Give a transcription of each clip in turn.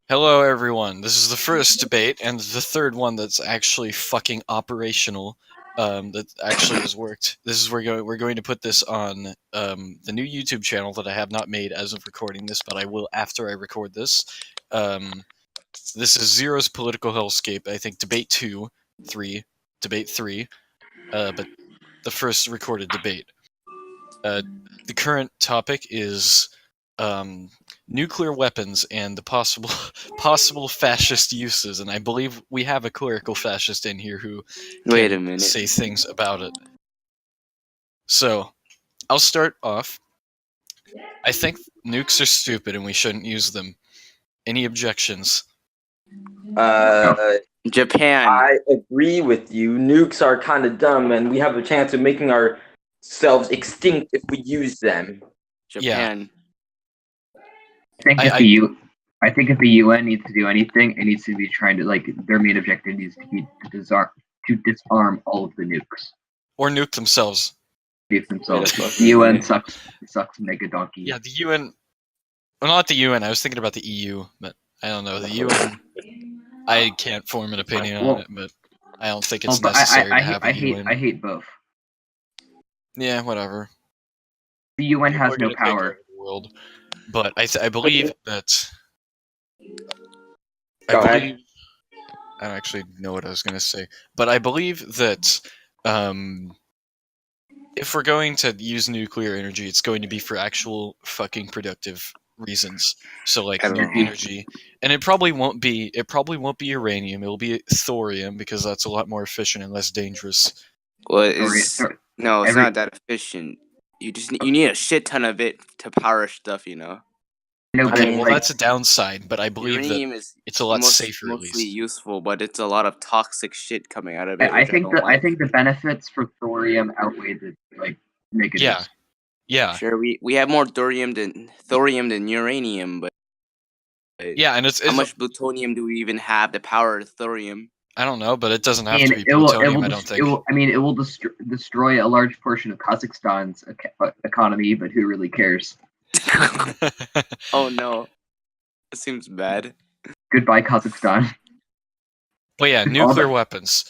Hello, everyone. This is the first debate and the third one that's actually fucking operational. That actually has worked. This is we're going to put this on the new YouTube channel that I have not made as of recording this, but I will after I record this. This is Zero's Political Hellscape. I think debate 3, but the first recorded debate. The current topic is nuclear weapons and the possible fascist uses, and I believe we have a clerical fascist in here who can say things about it. So, I'll start off. I think nukes are stupid and we shouldn't use them. Any objections? Japan. I agree with you. Nukes are kind of dumb, and we have a chance of making ourselves extinct if we use them. Japan. I think if the UN needs to do anything, it needs to be trying to, like, their main objective needs to disarm all of the nukes. Or nuke themselves. Nuke themselves. The UN sucks mega donkey. Yeah, the UN. Well, not the UN. I was thinking about the EU, but I don't know. The UN. I can't form an opinion on it, but I don't think it's necessary to have a UN. I hate both. Yeah, whatever. The UN has no power. The world. But I believe that. I don't actually know what I was going to say, but I believe that if we're going to use nuclear energy, it's going to be for actual fucking productive reasons. So like energy, and it probably won't be uranium. It'll be thorium because that's a lot more efficient and less dangerous. Well, it's not that efficient. You need a shit ton of it to power stuff, you know. Okay, well that's a downside, but I believe that it's a lot safer. Mostly useful, but it's a lot of toxic shit coming out of it. I think the benefits for thorium outweigh the negatives. Yeah. Sure, we have more thorium than uranium, but yeah, and it's how much plutonium do we even have to power thorium? I don't know, but it doesn't have to be plutonium. I don't think. It will destroy a large portion of Kazakhstan's economy, but who really cares? Oh no, that seems bad. Goodbye, Kazakhstan. But yeah, nuclear weapons.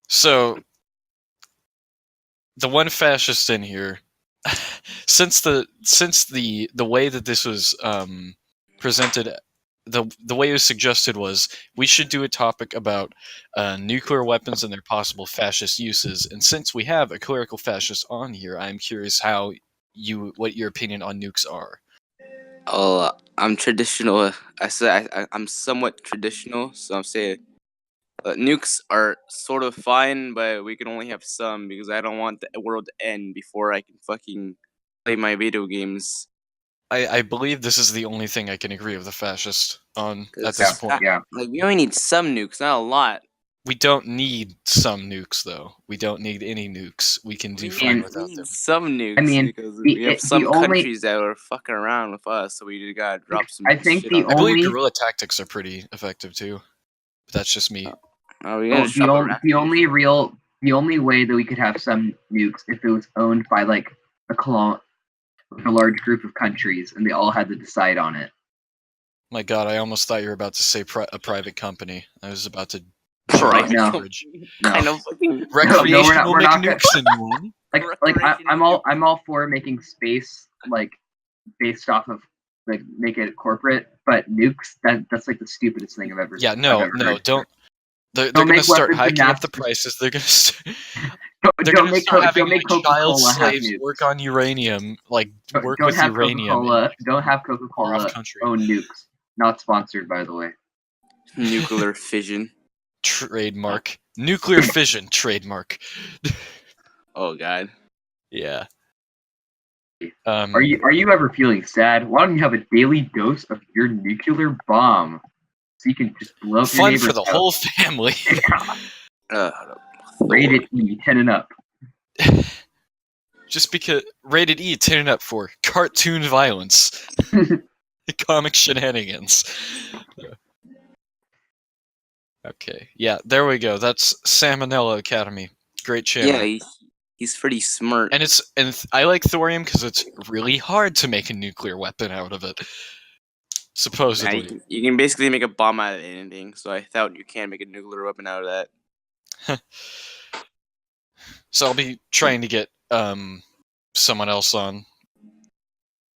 So the one fascist in here, since the way that this was presented, the way it was suggested was we should do a topic about nuclear weapons and their possible fascist uses. And since we have a clerical fascist on here, I'm curious what your opinion on nukes are. Oh, I'm traditional. I'm somewhat traditional, so I'm saying nukes are sort of fine, but we can only have some because I don't want the world to end before I can fucking play my video games. I believe this is the only thing I can agree with the fascist on at this point. Yeah. Like, we only need some nukes, not a lot. We don't need some nukes, though. We don't need any nukes. We can do fine without them. Some nukes, because we have countries that are fucking around with us, so we gotta drop some. I believe guerrilla tactics are pretty effective too. But that's just me. The only way that we could have some nukes if it was owned by like a large group of countries and they all had to decide on it. My God, I almost thought you were about to say a private company. I was about to. No. Kind of fucking recreational nukes, anyone? I'm all for making space like based off of like make it corporate, but nukes that's like the stupidest thing I've ever. Yeah, no, don't. They're going to start hiking up the prices. They're going to start having child slaves work on uranium, work with uranium. Don't have Coca-Cola own nukes. Not sponsored, by the way. Nuclear fission. Trademark. Nuclear fission. Trademark. Oh, God. Yeah. Are you ever feeling sad? Why don't you have a daily dose of your nuclear bomb? So you can just blow up your neighbor's fun for the house. whole family. Rated E, 10 and up. Just because rated E, 10 and up for cartoon violence, comic shenanigans. Okay, yeah, there we go. That's Salmonella Academy. Great channel. Yeah, He's pretty smart. And I like thorium because it's really hard to make a nuclear weapon out of it. Supposedly. You can basically make a bomb out of anything, so I doubt you can make a nuclear weapon out of that. So I'll be trying to get someone else on.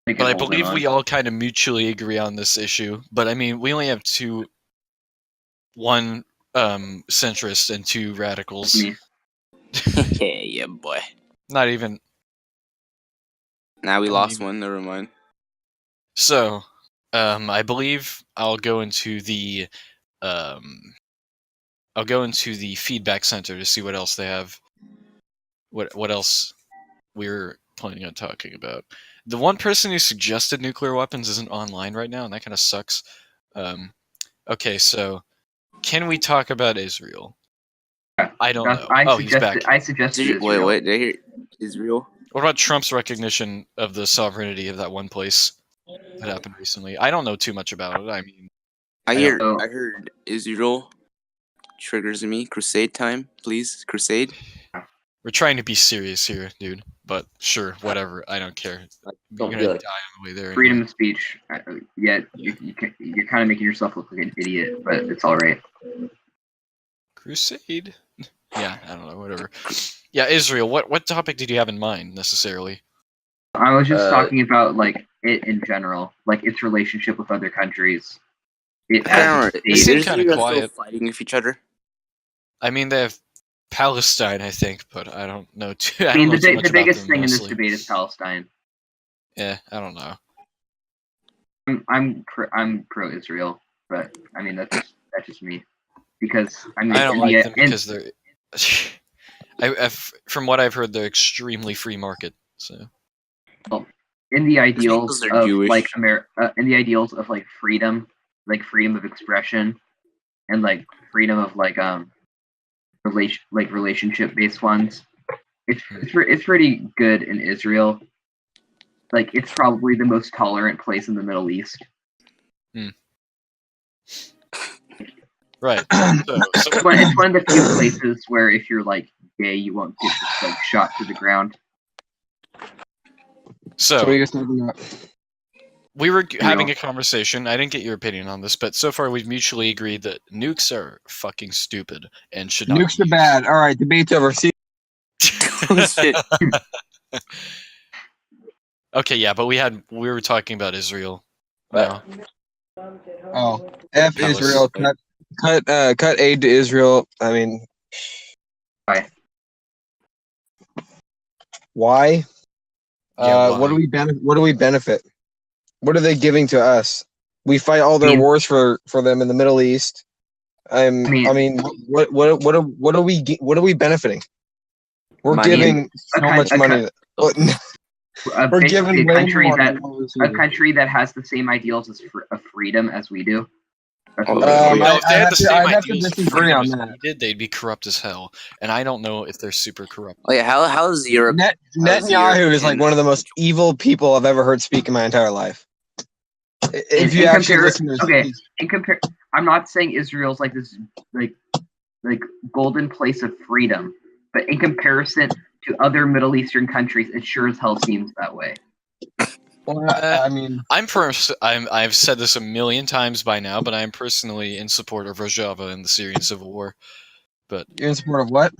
But I believe we all kind of mutually agree on this issue. But I mean, we only have one centrist and 2 radicals. Yeah, boy. Not even. Now we lost one. Never mind. So, I believe I'll go into the feedback center to see what else they have. What else we're planning on talking about. The one person who suggested nuclear weapons isn't online right now, and that kind of sucks. Okay, so can we talk about Israel? I don't know. He's back. I suggested Israel. Wait, did I hear Israel? What about Trump's recognition of the sovereignty of that one place that happened recently? I don't know too much about it. I mean, I heard Israel triggers me. Crusade time, please. Crusade. We're trying to be serious here, dude. But sure, whatever. I don't care. You're gonna die on the way there. Freedom of speech. Yeah, you're kind of making yourself look like an idiot, but it's all right. Crusade. Yeah, I don't know. Whatever. Yeah, Israel. What topic did you have in mind necessarily? I was just talking about like it in general, like its relationship with other countries. They seem kind of quiet, fighting with each other. I mean, they have Palestine, I think, but I don't know too. I mean, the biggest thing in this debate is Palestine. Yeah, I don't know. I'm pro Israel, but I mean that's just me, because I mean I don't like them because they're. From what I've heard, they're extremely free market. So. Well, in the ideals of like in the ideals of like freedom of expression, and like freedom of like relationship based ones, it's pretty good in Israel. Like it's probably the most tolerant place in the Middle East. Right. It's one of the few places where if you're like gay, you won't get just like shot to the ground. So what are you guys talking about? We were having a conversation. I didn't get your opinion on this, but so far we've mutually agreed that nukes are fucking stupid and should not. Nukes are bad. All right, debate's over. See. Okay, yeah, but we were talking about Israel. No. Oh, F Israel. Cut aid to Israel. I mean, why? Yeah, why? What do we benefit? What are they giving to us? We fight all their wars for them in the Middle East. I mean, what are we benefiting? We're giving so much money. We're giving a country that has the same ideals of freedom as we do. If they had the same ideals of freedom as we did, they'd be corrupt as hell. And I don't know if they're super corrupt. Oh yeah, how's Europe? Netanyahu is like one of the most evil people I've ever heard speak in my entire life. If you actually listen to his I'm not saying Israel's like this like golden place of freedom, but in comparison to other Middle Eastern countries, it sure as hell seems that way. Well, I mean, I've said this a million times by now, but I am personally in support of Rojava in the Syrian civil war. But you're in support of what?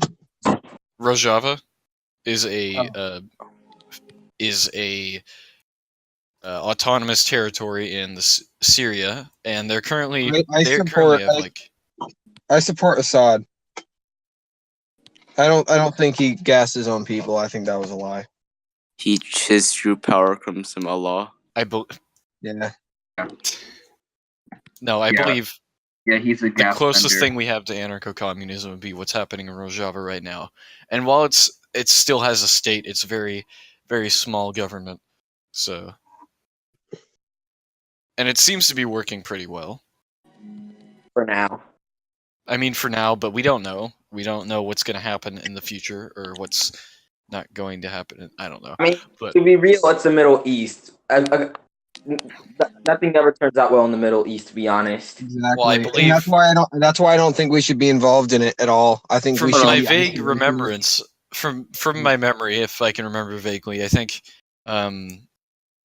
Rojava is a autonomous territory in Syria, and they're currently I support Assad. I don't think he gassed his own people. I think that was a lie. His true power comes from Allah. Yeah. No, I believe. Yeah, he's a the closest thing we have to anarcho-communism would be what's happening in Rojava right now. And while it still has a state, it's very, very small government. So, and it seems to be working pretty well. For now. I mean, for now, but we don't know. We don't know what's going to happen in the future or what's not going to happen. I don't know. I mean, to be real, it's the Middle East. Nothing ever turns out well in the Middle East, to be honest. Exactly. Well, I believe that's why I don't think we should be involved in it at all. I think from my vague remembrance from my memory, if I can remember vaguely, I think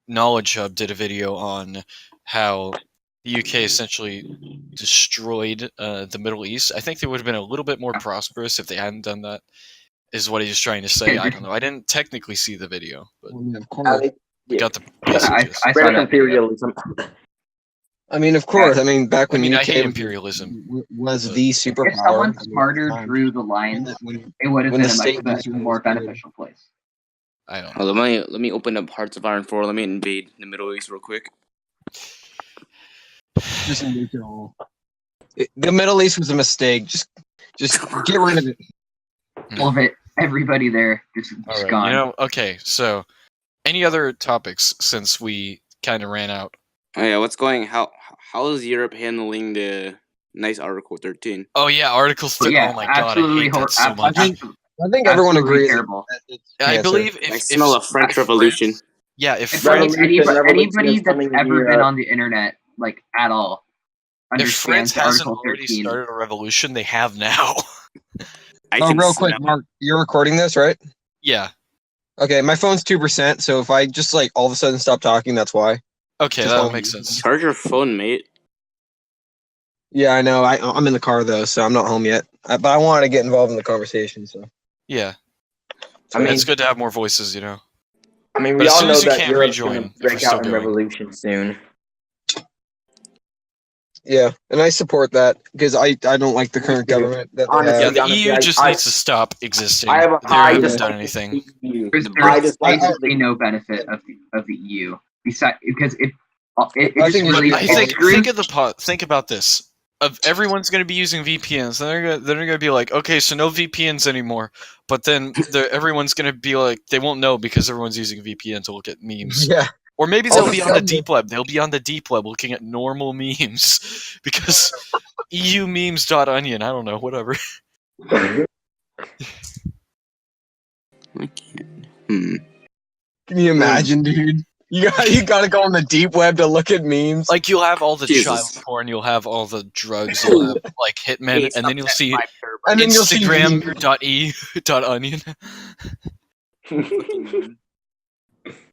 Knowledge Hub did a video on how the UK essentially destroyed the Middle East. I think they would have been a little bit more prosperous if they hadn't done that, is what he's trying to say. I don't know. I didn't technically see the video, but Of course. got the basic gist. I saw British that. imperialism. I mean, of course. I mean, back when I UK hate imperialism. was but the If superpower. someone I mean, smarter time. drew the lines, When- it would have when been the a state much was really more good. beneficial place. I don't know. Well, let me open up Hearts of Iron 4. Let me invade the Middle East real quick. Just nuke it all. The Middle East was a mistake. Just get rid of it. All of it, everybody there, just All right. gone. Okay, so any other topics since we kind of ran out? Oh yeah, how is Europe handling the nice Article 13? Oh yeah, Article 13. Yeah, Oh my god, I hate that so much. I think everyone absolutely agrees. terrible. That it's I cancer. believe I if smell a French Revolution. if If France anybody is that's coming ever here, been on the internet, like at all, if France understands hasn't Article already 13. started a revolution, they have now. I Oh, can real quick, smell- Mark, you're recording this, right? Yeah. Okay, my phone's 2%, so if I just like all of a sudden stop talking, that's why. Okay, Just that wanna- makes sense. Charge your phone, mate. Yeah, I know. I'm in the car though, so I'm not home yet. But I wanted to get involved in the conversation, so. Yeah. I mean, It's good to have more voices, you know. I mean, But we as all soon know as you that can Europe's rejoin, going if to we're break still out in going. revolution soon. Yeah, and I support that because I don't like the current government that they Honestly, Yeah, have. the honestly, EU just I- needs to stop existing. I have a They I haven't just done like anything. EU. There's I just like absolutely no benefit of the EU besides because it I just think really it's- Think about this. Of everyone's going to be using VPNs, they're going to be like, okay, so no VPNs anymore. But then everyone's going to be like, they won't know because everyone's using VPN to look at memes. Yeah. Or maybe All they'll of a be on the sudden- deep web. They'll be on the deep web looking at normal memes because EU memes.onion. I don't know, whatever. I can't. Can you imagine, dude? You got to go on the deep web to look at memes. Like, you'll have all the Jesus. child porn, you'll have all the drugs, you'll have, like, hitmen, Hey, and then you'll see and then you'll see memes. Instagram.e.onion.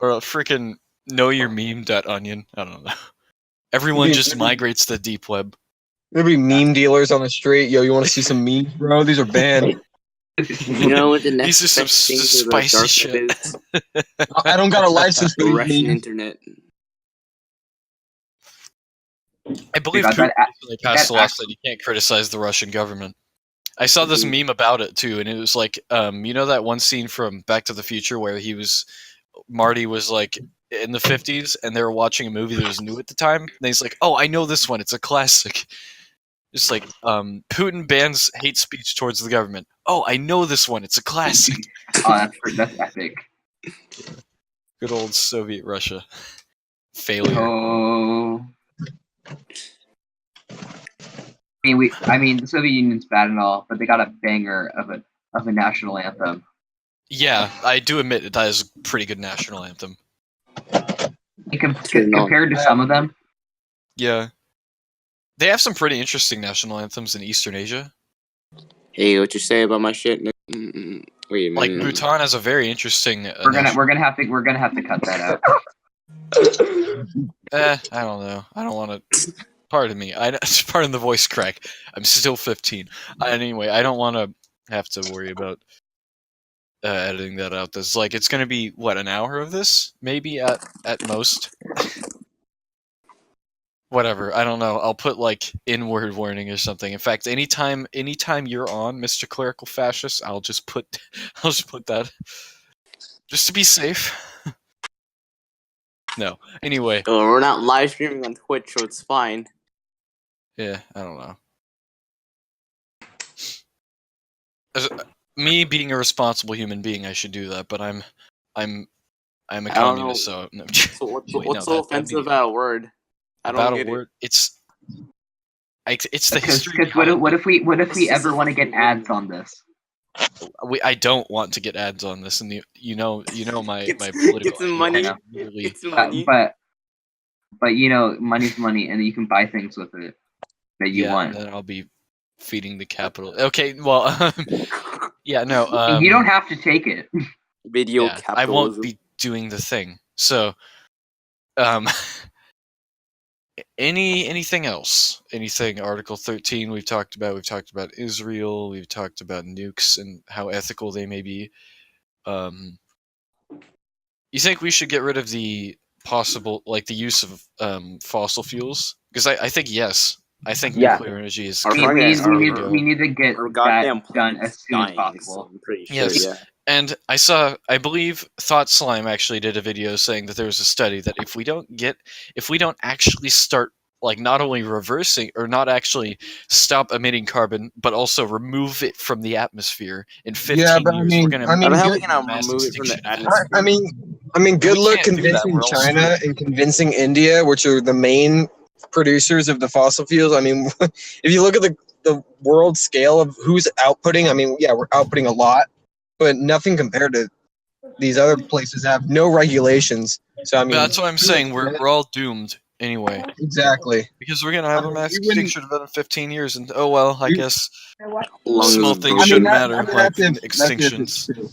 Or freaking knowyourmeme.onion. I don't know. Everyone just migrates to the deep web. There'll be meme dealers on the street. Yo, you want to see some memes, bro? These are banned. You know what the next These are some best thing to the spicy dark shit. web is? I don't got a license for The these Russian memes. internet. I believe Dude, Putin that- recently passed that a law that you can't criticize the Russian government. I saw this meme about it too, and it was like, you know that one scene from Back to the Future where Marty was like in the 50s, and they were watching a movie that was new at the time, and he's like, "Oh, I know this one. It's a classic." It's like, Putin bans hate speech towards the government. Oh, I know this one. It's a classic. Oh, that's epic. Good old Soviet Russia. Failure. Oh. I mean, the Soviet Union's bad and all, but they got a banger of a national anthem. Yeah, I do admit that is a pretty good national anthem. Compared to some of them, Yeah. They have some pretty interesting national anthems in Eastern Asia. Hey, what you say about my shit? Wait a Like minute. Bhutan has a very interesting. we're gonna have to cut that out. I don't know. I don't want to. Pardon me. Pardon the voice crack. I'm still 15. Anyway, I don't want to have to worry about editing that out. It's going to be what, an hour of this, maybe at most. Whatever. I don't know. I'll put like inward warning or something. In fact, anytime you're on, Mr. Clerical Fascist, I'll just put that, just to be safe. No. Anyway. Oh, we're not live streaming on Twitch, so it's fine. Yeah, I don't know. Me being a responsible human being, I should do that, but I'm a communist, so. No. So what's Wait, so offensive about a word? I don't about get a word? it. It's the history. Because what if we ever want to get ads on this? I don't want to get ads on this, and you know my Get political. some money. Really, Get some money. But you know, money's money, and you can buy things with it that you want. And then I'll be feeding the capital. Okay, well, Yeah, no. You don't have to take it. Video yeah, capitalism. I won't be doing the thing. So, anything else? Anything? Article 13 we've talked about. We've talked about Israel. We've talked about nukes and how ethical they may be. You think we should get rid of the possible, like the use of fossil fuels? Because I think yes. I think Yeah. nuclear energy is Our We currently fucking- the way to need go. we need to get Our goddamn that done planet's as soon as dying, possible. so I'm pretty sure. Yes. Yeah. And I believe Thought Slime actually did a video saying that there was a study that if we don't actually start, like, not only reversing or not actually stop emitting carbon, but also remove it from the atmosphere in 15 Yeah, but I years, mean- we're going to I mean, How the hell good- we gonna mass remove it from the extinction event. atmosphere? I mean, good we luck can't do that, convincing we're all China screwed. and convincing India, which are the main producers of the fossil fuels. I mean, if you look at the world scale of who's outputting, I mean, yeah, we're outputting a lot, but nothing compared to these other places have no regulations. So I mean, But that's what I'm saying. We're all doomed anyway. exactly. Because we're gonna have a mass You wouldn't- extinction event in 15 years, and oh well, I You- guess Long small as things broken. shouldn't matter, like that's if extinctions. it's true.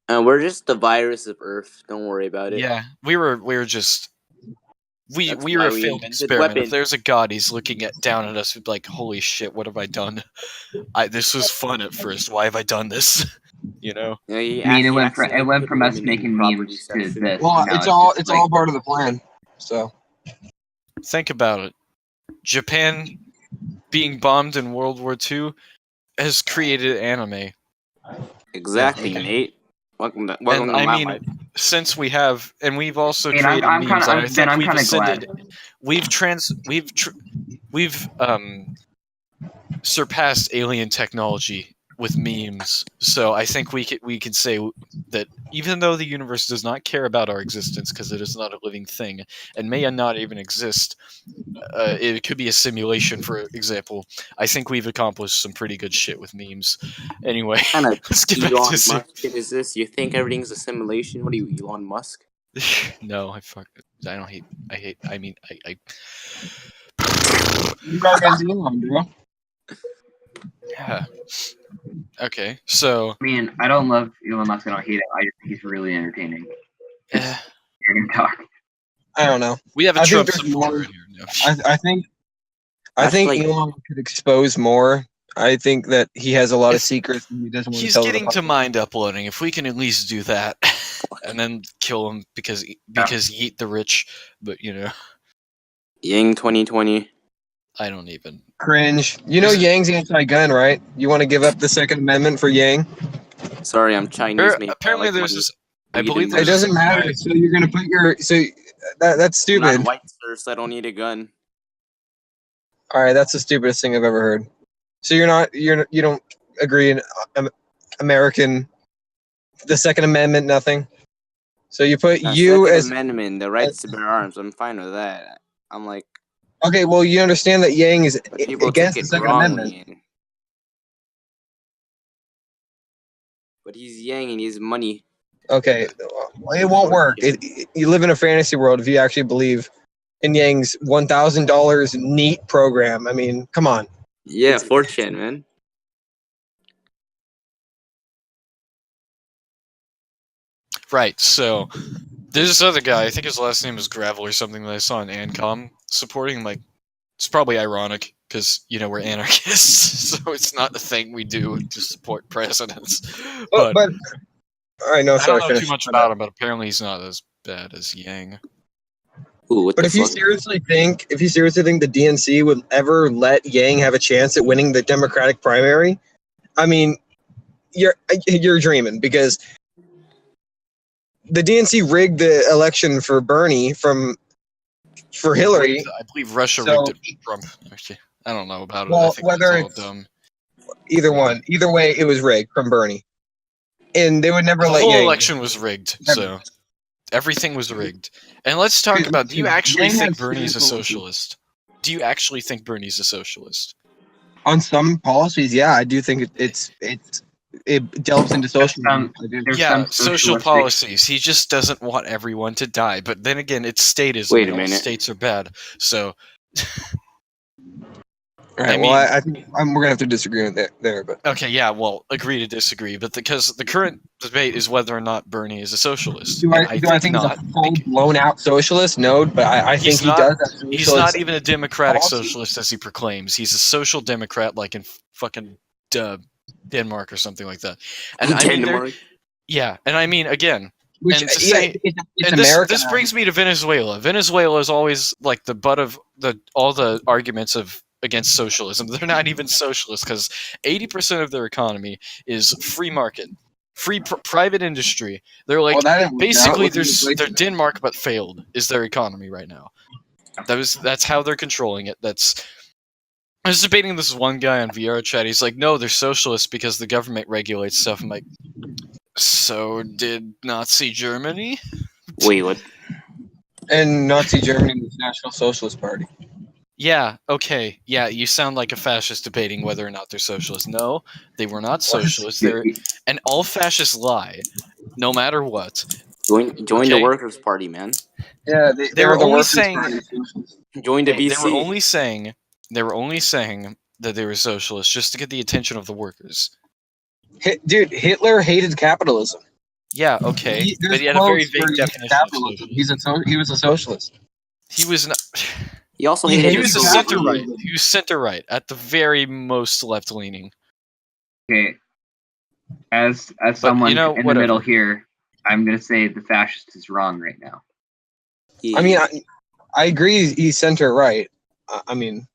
We're just the virus of Earth. Don't worry about it. Yeah, we were just we That's were why a we failed invented experiment. If weapons. there's a god, he's looking down at us, like, holy shit, what have I done? This was fun at first. Why have I done this? You know. Yeah, he I mean, it he went accidentally put from us women in making property memes to section. this. Well, Now it's all just all part of the plan. So Think about it. Japan being bombed in World War II has created anime. Exactly, Okay. Nate. Welcome to And I my mean, life. since we have, and we've also And created I'm memes, and I kinda, think I'm we've kind of ascended. glad. We've surpassed alien technology with memes. So I think we could say that even though the universe does not care about our existence because it is not a living thing and may not even exist, it could be a simulation, for example. I think we've accomplished some pretty good shit with memes. Anyway, Kind of let's get back Elon to Musk shit is this? You think everything's a simulation? What are you, Elon Musk? No, I you got Elon, bro. yeah. Okay, so I mean, I don't love Elon Musk. I don't hate him. I just think he's really entertaining. eh, You're gonna talk. I don't know. we have a I think Trump there's supporter more- in here. No. I think That's like- Elon could expose more. I think that he has a lot of secrets and he doesn't want to He's tell getting the to public. mind uploading. If we can at least do that, and then kill him because yeet the rich. But Yang 2020. I don't even. Cringe. You know Yang's anti-gun, right? You want to give up the Second Amendment for Yang? Sorry, I'm Chinese. Mate, Apparently, like there's money. this. I Weed believe and there's It doesn't this matter. guy- So you're gonna put your that's I'm stupid. not white, sir, so I don't need a gun. All right, that's the stupidest thing I've ever heard. So you don't agree in American, the Second Amendment, nothing. So you put The you Second as Amendment, the rights to bear arms. I'm fine with that. I'm like, okay. Well, you understand that Yang is but people against take the it Second wrongly. Amendment. But he's Yang and he's money. Okay, it won't work. You live in a fantasy world if you actually believe in Yang's $1,000 neat program. I mean, come on. Yeah, 4chan, man. Right. So there's this other guy. I think his last name is Gravel or something that I saw on Ancom supporting. Like, it's probably ironic because we're anarchists, so it's not the thing we do to support presidents. But all right, no, I sorry. don't know Finish. too much about him. But apparently, he's not as bad as Yang. Ooh, what But the if you fuck? seriously think the DNC would ever let Yang have a chance at winning the Democratic primary, I mean, you're dreaming because the DNC rigged the election for Bernie for Hillary. I believe Russia So- rigged it for Trump. Actually, I don't know about it. Well, I think whether that's all it's- dumb. Either way, it was rigged from Bernie, and they would never The let whole Yang. election was rigged, so everything was rigged. And let's talk about: do you Yang actually think has Bernie's a spiritual- socialist? Do you actually think Bernie's a socialist? On some policies, yeah, I do think it delves into socialism. I do. There's Yeah, some social socialistic- policies. He just doesn't want everyone to die. But then again, it's statism. Wait a and all minute. states are bad. So All right. I Well, mean- I think we're gonna have to disagree on that there, but Okay, yeah, well, agree to disagree, but because the current debate is whether or not Bernie is a socialist. do and I think think not. he's a full blown out socialist? No, but I think He's he not- does have socialist. He's not even a democratic policy. socialist as he proclaims. He's a social democrat, like in fucking Denmark or something like that. And I mean, Denmark. yeah, and I mean, again, Which, and to yeah, say- it's and America. this brings me to Venezuela. Venezuela is always like the butt of all the arguments of against socialism. They're not even socialist because 80% of their economy is free market, private industry. They're like Well, that didn't work out. basically Look at the they're inflation. Denmark but failed is their economy right now. That's how they're controlling it. I was debating this one guy on VR chat. He's like, no, they're socialists because the government regulates stuff. I'm like, so did Nazi Germany? Wait, what? And Nazi Germany was National Socialist Party. Yeah, okay. Yeah, you sound like a fascist debating whether or not they're socialist. No, they were not socialist. And all fascists lie, no matter what. Join Okay. the Workers' Party, man. Yeah, They were the only Workers' saying- Party socialists. Join the They VC. were only saying that they were socialists just to get the attention of the workers. Dude, Hitler hated capitalism. Yeah, okay, There's but he had a very quotes where vague he hated definition of capitalism. socialism. He was a socialist. He was not. He also He hated He hated was a the center Soviet right. He was center right, at the very most left leaning. Okay. As someone you know, in the whatever. middle here, I'm gonna say the fascist is wrong right now. Yeah. I mean, I agree he's center right. I mean,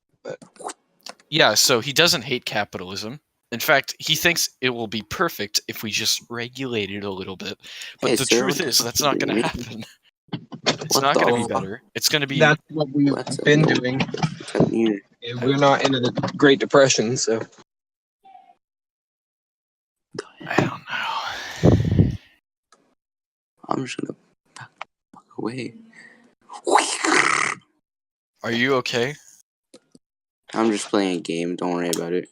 Yeah, so he doesn't hate capitalism. In fact, he thinks it will be perfect if we just regulate it a little bit. But Hey, the sir, truth what is, the that's fuck not you going to doing? happen. It's What not the going to be fuck? better. It's going to be. that's what we've That's been a- doing. You- We're not into the Great Depression, so. I don't know. I'm just gonna back away. Are you okay? I'm just playing a game. Don't worry about it.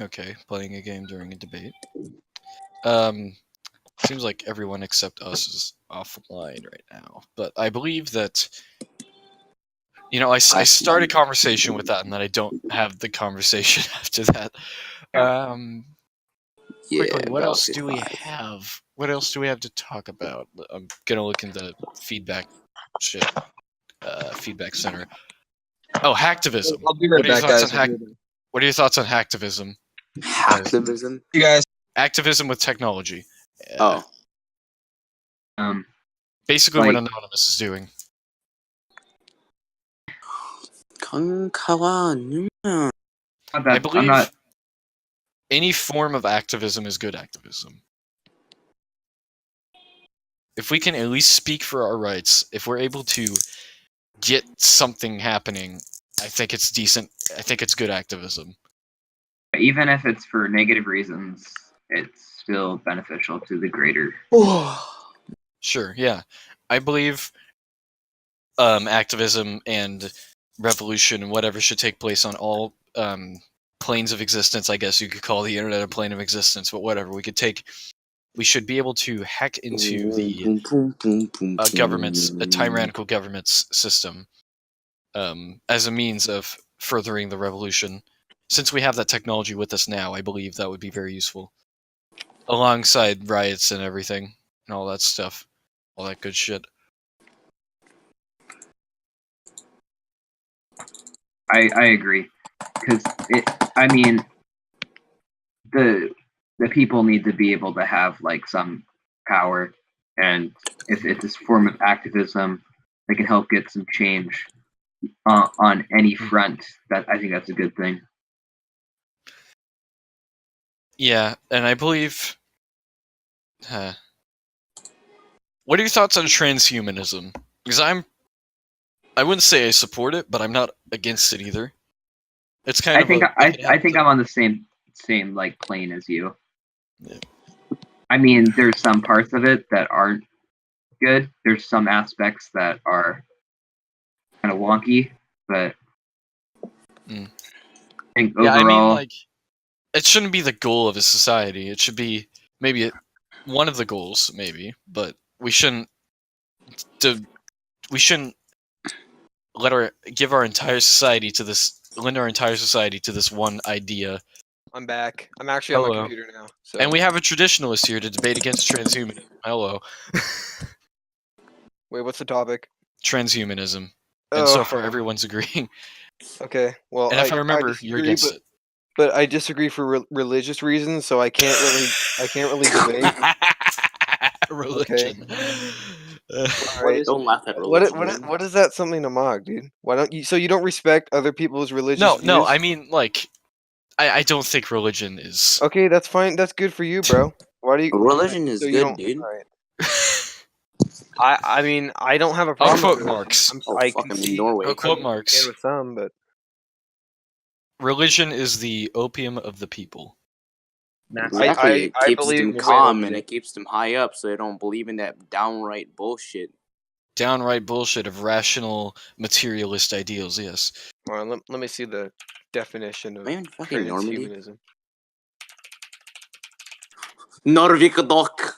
Okay, playing a game during a debate. Seems like everyone except us is offline right now. But I believe that. You know, I start a conversation with that, and then I don't have the conversation after that. Quickly, what else do we 55. have? What else do we have to talk about? I'm gonna look into feedback shit. Feedback center. Oh, hacktivism. I'll be What right are your back, thoughts guys. on What are your thoughts on hacktivism? Hacktivism? You guys. Activism with technology. Oh. Basically, what like- Anonymous is doing. Kankawa. I believe I'm not. any form of activism is good activism. If we can at least speak for our rights, if we're able to get something happening, I think it's decent. I think it's good activism. Even if it's for negative reasons, it's still beneficial to the greater. Sure, yeah. I believe activism and revolution and whatever should take place on all planes of existence. I guess you could call the internet a plane of existence, but whatever. We should be able to hack into the government's, a tyrannical government's system as a means of furthering the revolution. Since we have that technology with us now, I believe that would be very useful. Alongside riots and everything, and all that stuff. All that good shit. I agree, because I mean, the people need to be able to have like some power, and if it's this form of activism that can help get some change on any front, that I think that's a good thing. Yeah, and I believe. What are your thoughts on transhumanism? Because I wouldn't say I support it, but I'm not against it either. It's kind I of. think I think I'm. I'm on the same like plane as you. Yeah. I mean, there's some parts of it that aren't good. There's some aspects that are kind of wonky, but I think overall, Yeah, I mean, like, it shouldn't be the goal of a society. It should be maybe one of the goals, maybe, but we shouldn't. We shouldn't give our entire society to this lend our entire society to this one idea. I'm back. I'm actually on my Hello. computer now. So. And we have a traditionalist here to debate against transhumanism. Hello. Wait, what's the topic? Transhumanism. And so far, everyone's agreeing. Okay. Well, And if I remember, disagree, you're against it. But I disagree for religious reasons, so I can't really debate. Religion. All right. Don't laugh at religion. What is that something to mock, dude? Why don't you? So you don't respect other people's religious No, views? I mean, like, I don't think religion is. Okay, that's fine. That's good for you, bro. Why do you? Religion is so you good, don't- dude. all right. I mean, I don't have a I'll problem. quote with Marx. Oh, I fuck, can I'm in see. Norway. I'll quote I'm Marx. with some, but Religion is the opium of the people. Exactly. It I keeps believe them in calm religion. and it keeps them high up so they don't believe in that downright bullshit. Downright bullshit of rational materialist ideals, yes. Well, let me see the definition of Am I in fucking Normandy? transhumanism. Norvikadok.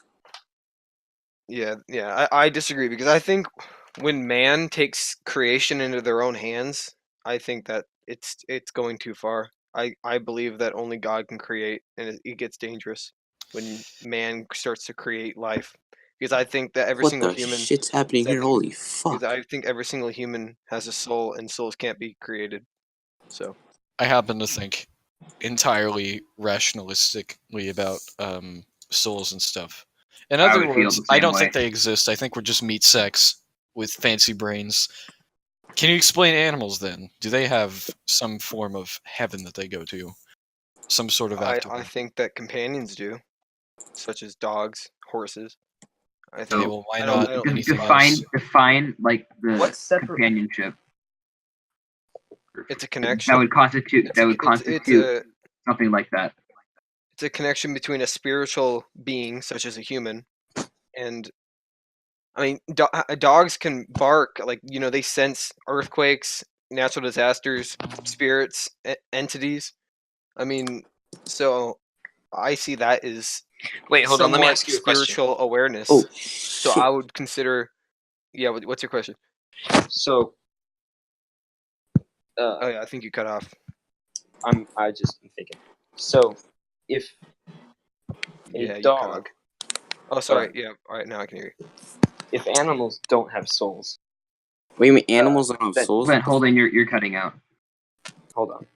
Yeah, I disagree because I think when man takes creation into their own hands, I think that it's going too far. I believe that only God can create, and it gets dangerous when man starts to create life. Because I think that every What single the human, shit's happening here? Holy fuck. because I think every single human has a soul, and souls can't be created. So I happen to think entirely rationalistically about souls and stuff. In I other would feel words, the I same don't way. think they exist. I think we're just meat sacks with fancy brains. Can you explain animals then? Do they have some form of heaven that they go to? Some sort of I afterlife? think that companions do, such as dogs, horses. I Okay, think. well, why I don't- not I don't- anything define else? define like the What's separate- companionship. It's a connection. That would constitute It's something like that. it's a connection between a spiritual being, such as a human, and I mean, dogs can bark like they sense earthquakes, natural disasters, spirits, entities. I mean, so I see that as Wait, hold on. Let me somewhat ask you a question. spiritual awareness. Oh, So shit. I would consider. Yeah, what's your question? So, Oh yeah, I think you cut off. I'm thinking. So, if Yeah, a you cut dog, Oh, sorry. Yeah, all right, now I can hear you. if animals don't have souls, Wait a minute, animals don't have that- souls? But hold on, you're cutting out. hold on.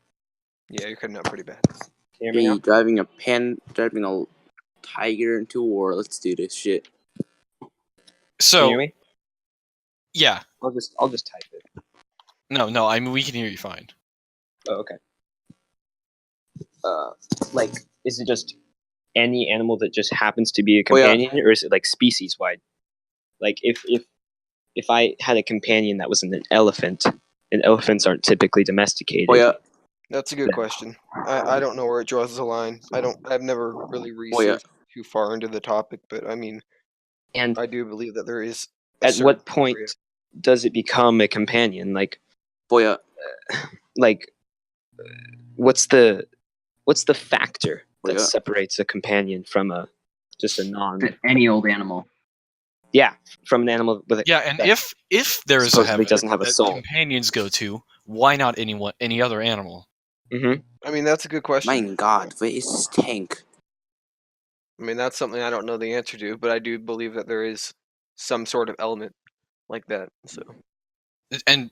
Yeah, you're cutting out pretty bad. Can you hear me Hey, now? driving a tiger into war. Let's do this shit. Can you So, hear me? yeah. I'll just type it. No, I mean, we can hear you fine. Oh, okay. Like, is it just any animal that just happens to be a Oh, yeah. companion, or is it like species wide? Like, if I had a companion that was an elephant, and elephants aren't typically domesticated. Oh, yeah. That's a good question. I don't know where it draws the line. I've never really Oh, yeah. researched too far into the topic, but I mean, And I do believe that there is. a at certain what point degree of- does it become a companion? Like, Oh, yeah. what's the factor Oh, that yeah. separates a companion from just a non? Any old animal. Yeah, from an animal with a Yeah, and that if there is a supposedly heaven doesn't have a that soul. companions go to, why not any other animal? Mm-hmm. I mean, that's a good question. My god, where is this tank? I mean, that's something I don't know the answer to, but I do believe that there is some sort of element like that. So And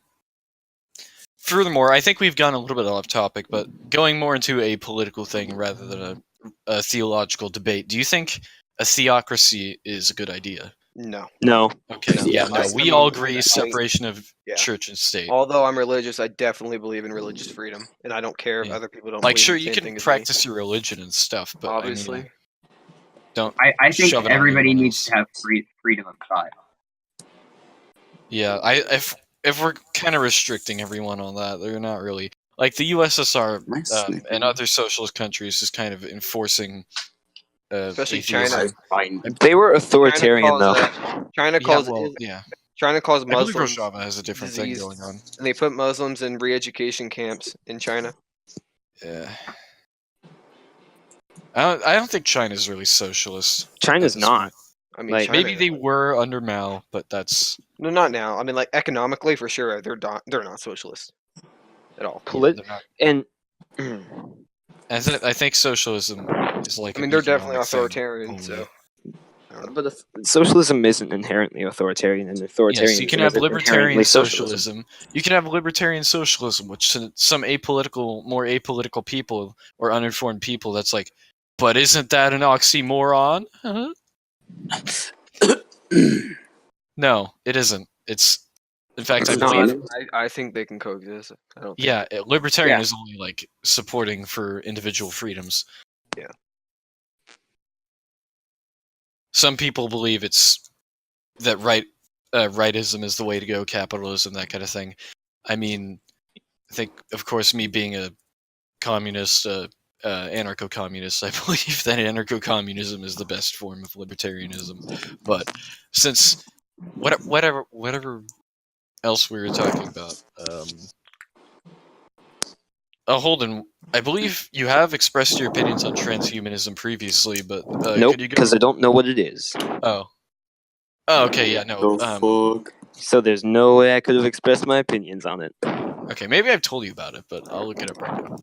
furthermore, I think we've gone a little bit off topic, but going more into a political thing rather than a theological debate, do you think a theocracy is a good idea? no. No. Okay, No. yeah, no, I we mean, all agree I- separation of yeah. church and state. Although I'm religious, I definitely believe in religious freedom, and I don't care if Yeah. other people don't. Like, believe sure, in the you same can thing as me. practice your religion and stuff, but Obviously. I mean, don't. I think Shove it on everybody everyone needs else. to have freedom of thought. Yeah, if we're kind of restricting everyone on that, they're not really like the USSR Am I sniping? and other socialist countries is kind of enforcing Especially atheism. China. Fine. They were authoritarian China though. calls, China Yeah, calls well, yeah. China calls I believe Muslims Rojava has a different thing disease, going on. and they put Muslims in re-education camps in China. Yeah. I don't think China's really socialist. China's at this not. point. I mean, Like, China, Maybe they were under Mao, but that's no, not now. I mean, like economically, for sure, they're not socialist. at all. Polit- they're not. and I think socialism is like. I mean, an they're definitely economic thing authoritarian, only. so. I don't know. but socialism isn't inherently authoritarian, and authoritarianism Yes, you can have isn't libertarian inherently socialism. socialism. You can have libertarian socialism, which to some more apolitical people or uninformed people, that's like, but isn't that an oxymoron? Huh? No, it isn't. It's, in fact, I No, believe, I think they can coexist. I don't. Think yeah, libertarian Yeah. is only like supporting for individual freedoms. Yeah. Some people believe it's that rightism is the way to go, capitalism, that kind of thing. I mean, I think, of course, me being a communist, anarcho-communist, I believe that anarcho-communism is the best form of libertarianism. But since whatever else we were talking about, Holden, I believe you have expressed your opinions on transhumanism previously, but Nope, could you go? because I don't know what it is. Oh, okay, yeah, no. fuck. So there's no way I could have expressed my opinions on it. Okay, maybe I've told you about it, but I'll look it up right now.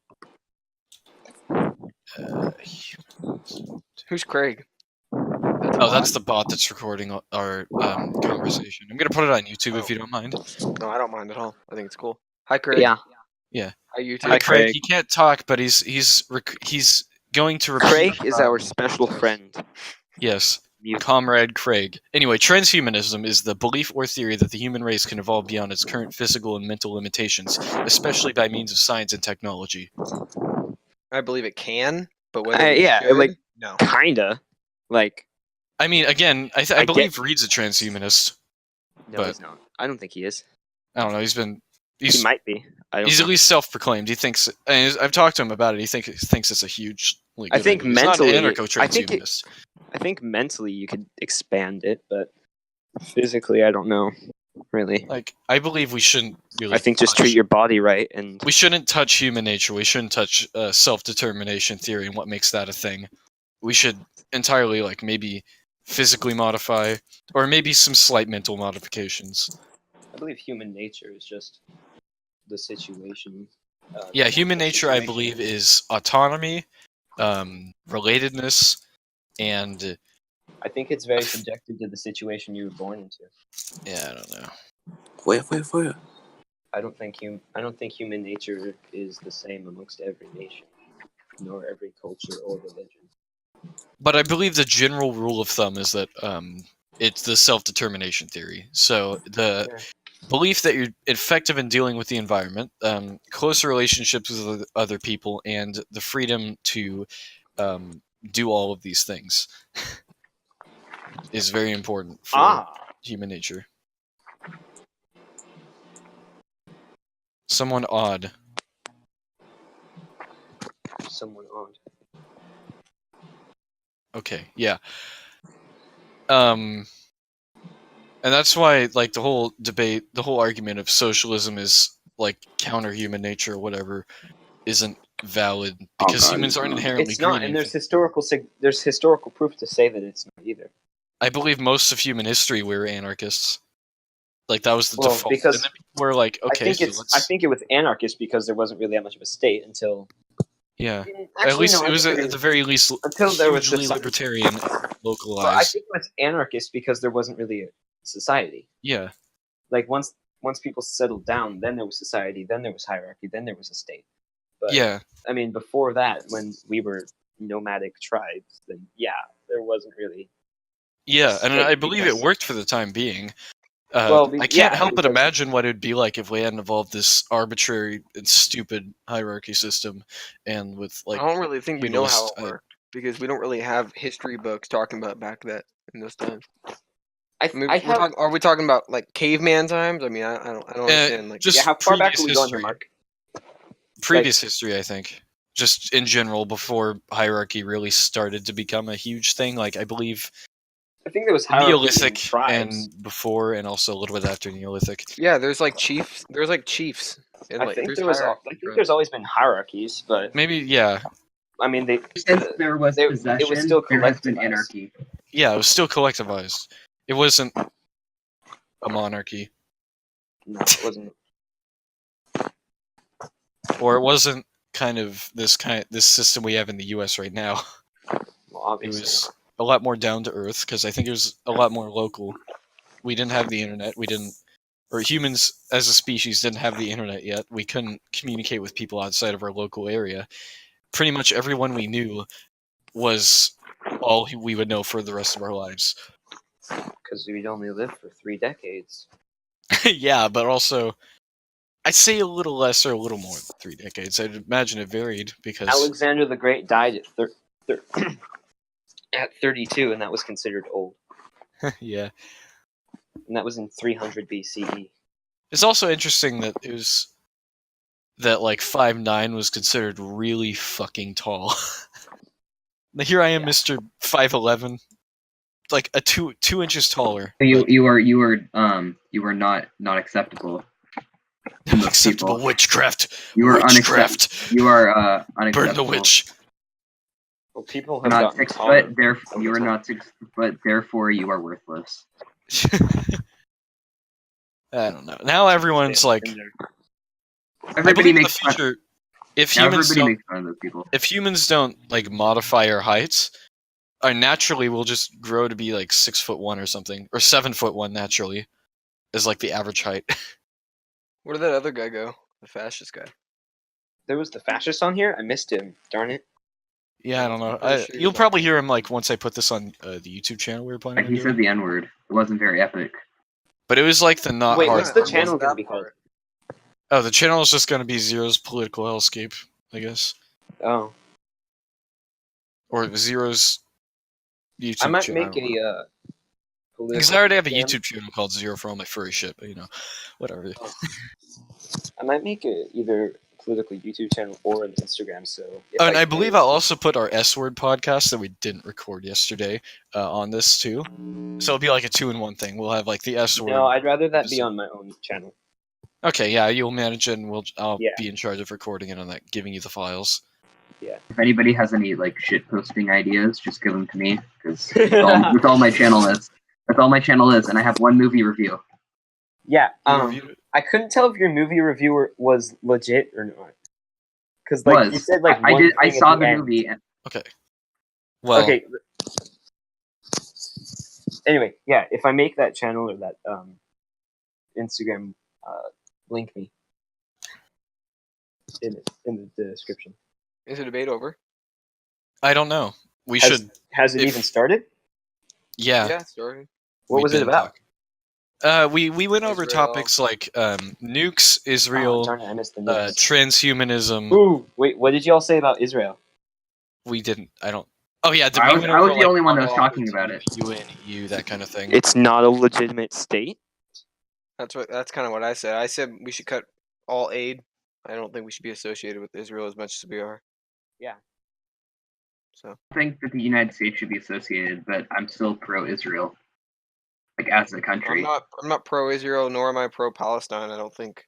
Who's Craig? Oh, that's the bot that's recording our conversation. I'm gonna put it on YouTube if you don't mind. No, I don't mind at all. I think it's cool. Hi, Craig. Yeah. Hi, you too. Hi, Hi, Craig. Craig. He can't talk, but he's going to repeat. Craig is our special friend. Yes, Mute. comrade Craig. Anyway, transhumanism is the belief or theory that the human race can evolve beyond its current physical and mental limitations, especially by means of science and technology. I believe it can, but whether it Yeah, should, like- no. Kinda. Like, I mean, again, I get- believe Reed's a transhumanist. no, But- he's not. I don't think he is. I don't know. He might be. I don't He's know. at least self-proclaimed. He thinks. And I've talked to him about it. He thinks it's a huge. I think good idea. He's mentally- not an anarcho-transhumanist. I think mentally you could expand it, but physically, I don't know. Really. Like, I believe we shouldn't really. I think just touch- treat your body right and We shouldn't touch human nature. We shouldn't touch self-determination theory and what makes that a thing. We should entirely, like, maybe physically modify, or maybe some slight mental modifications. I believe human nature is just the situation. Yeah, human nature, I believe, is autonomy, relatedness, and I think it's very subjective to the situation you were born into. yeah, I don't know. Wait. I don't think human nature is the same amongst every nation, nor every culture or religion. But I believe the general rule of thumb is that it's the self-determination theory. So the belief that you're effective in dealing with the environment, close relationships with other people, and the freedom to do all of these things is very important for human nature. Someone odd. Someone odd. Okay, yeah. And that's why, like, the whole debate, the whole argument of socialism is, like, counter human nature or whatever, isn't valid, because humans aren't inherently It's not, greedy. and there's historical proof to say that it's not either. I believe most of human history we were anarchists. Like, that was the Well, default. because And then people were like, okay, I think it was anarchist because there wasn't really that much of a state until. yeah. Actually, At least no, it was I think at the very least until there was hugely society. libertarian, Well, I localized. think it was anarchist because there wasn't really a society. Yeah. Like once people settled down, then there was society, then there was hierarchy, then there was a state. But Yeah. I mean, before that, when we were nomadic tribes, then yeah, there wasn't really. Yeah, and I state believe because- it worked for the time being. I can't yeah, help but because- imagine what it would be like if we hadn't evolved this arbitrary and stupid hierarchy system, and with like I don't really think we know how feudalist, it worked because we don't really have history books talking about back that in those times. I mean, are we talking about like caveman times? I mean, I don't understand. Like, just yeah, how far back previous are we going here, history. Mark? Previous history, I think. Just in general, before hierarchy really started to become a huge thing. Like, I believe I think there was hierarchy in Neolithic tribes. and before, and also a little bit after Neolithic. yeah, there's like chiefs. There's like chiefs. And, I like, think there's there's always been hierarchies, but Maybe, yeah. I mean, Since there was it possession, was still there has been collectivized. anarchy. Yeah, it was still collectivized. It wasn't a monarchy. No, it wasn't. or it wasn't kind of this system we have in the U.S. right now. Well, It obviously. was a lot more down to earth because I think it was a lot more local. We didn't have the internet. Or humans as a species didn't have the internet yet. We couldn't communicate with people outside of our local area. Pretty much everyone we knew was all we would know for the rest of our lives. Because we'd only lived for 3 decades. Yeah, but also, I'd say a little less or a little more than 3 decades. I'd imagine it varied because Alexander the Great died at at 32, and that was considered old. yeah. And that was in 300 BCE. It's also interesting that it was that like 5'9" was considered really fucking tall. Here I am, Yeah. Mr. 5'11", like a 2 inches taller. You were not acceptable. to most Unacceptable people. witchcraft. You are Witchcraft. You are unacceptable. Burn the witch. Well, people You're have not gotten 6 taller foot. Therefore, over you are time. not 6 foot. Therefore, you are worthless. I don't know. Now everyone's like, I Everybody believe in the makes fun. future, if Now humans everybody don't, makes fun of those people. if humans don't like modify our heights, naturally we'll just grow to be like 6'1" or something, or 7'1" naturally, is like the average height. Where did that other guy go? The fascist guy. There was the fascist on here. I missed him. Darn it. Yeah, I don't know. Pretty sure You'll he's probably hear him like once I put this on the YouTube channel we were planning on He doing. said the N word. It wasn't very epic. But it was like the not Wait, hard. what's the It channel wasn't going to that be called? part. Oh, the channel is just going to be Zero's Political Hellscape, I guess, Oh, or Zero's YouTube I might channel. make a Because I already have a channel. YouTube channel called Zero for all my furry shit, but whatever. I might make either political YouTube channel or an Instagram. So. If Oh, and I can- believe I'll also put our S Word podcast that we didn't record yesterday on this too. So it'll be like a 2-in-1 thing. We'll have like the S Word. No, I'd rather that be episode. on my own channel. Okay, yeah, you'll manage it, and I'll Yeah. be in charge of recording it on that, giving you the files. If anybody has any like shit posting ideas, just give them to me because that's all my channel is. That's all my channel is, and I have one movie review. Yeah. You reviewed it? I couldn't tell if your movie reviewer was legit or not. Because like you said, like I one did. I thing at saw the end. movie. And Okay. Well, Okay. Anyway, yeah. If I make that channel or that Instagram, link me in the description. Is the debate over? I don't know. We Has- should. Has it if- even started? Yeah. it's started. What we was it did about? talk. We went over Israel. topics like nukes, Israel, Oh, darn it, I missed the news. transhumanism. Ooh, wait, what did y'all say about Israel? We didn't. I don't. Oh yeah, I we was, went I over, was the like, only one that was model talking about it. UN, EU, that kind of thing. It's not a legitimate state. That's kind of what I said. I said we should cut all aid. I don't think we should be associated with Israel as much as we are. Yeah. So I think that the United States should be associated, but I'm still pro-Israel, like as a country. I'm not pro-Israel, nor am I pro-Palestine. I don't think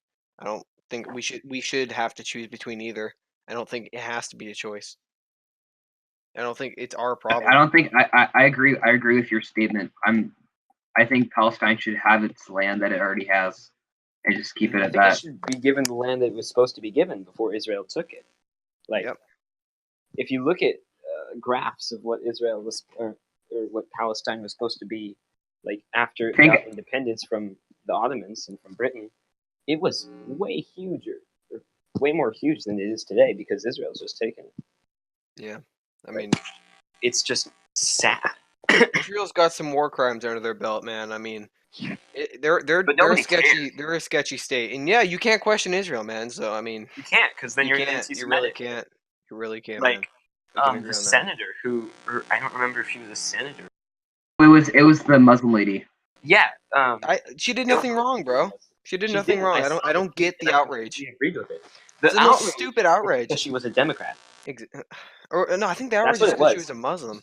we should have to choose between either. I don't think it has to be a choice. I don't think it's our problem. I don't think I agree. I agree with your statement. I think Palestine should have its land that it already has, and just keep it I at think it that. should be given the land that it was supposed to be given before Israel took it. Like, Yep. if you look at graphs of what Israel was, or what Palestine was supposed to be, like after it got independence from the Ottomans and from Britain, it was way huger, or way more huge than it is today because Israel's just taken it. Yeah, I mean, It's just sad. Israel's got some war crimes under their belt, man. I mean, they're But a nobody sketchy. cares. They're a sketchy state, and yeah, you can't question Israel, man. So I mean, You can't, because then you're you against can't. You really anti-Semitic. can't. You really can't, Like, man. I can agree the on that. senator who, or I don't remember if he was a senator. It was the Muslim lady. Yeah. She did nothing wrong, bro. She did nothing wrong. I don't get the outrage. We agreed with it. The It's the most outrage stupid is outrage. because she was a Democrat. Or no, I think the outrage what is it because she was. was a Muslim.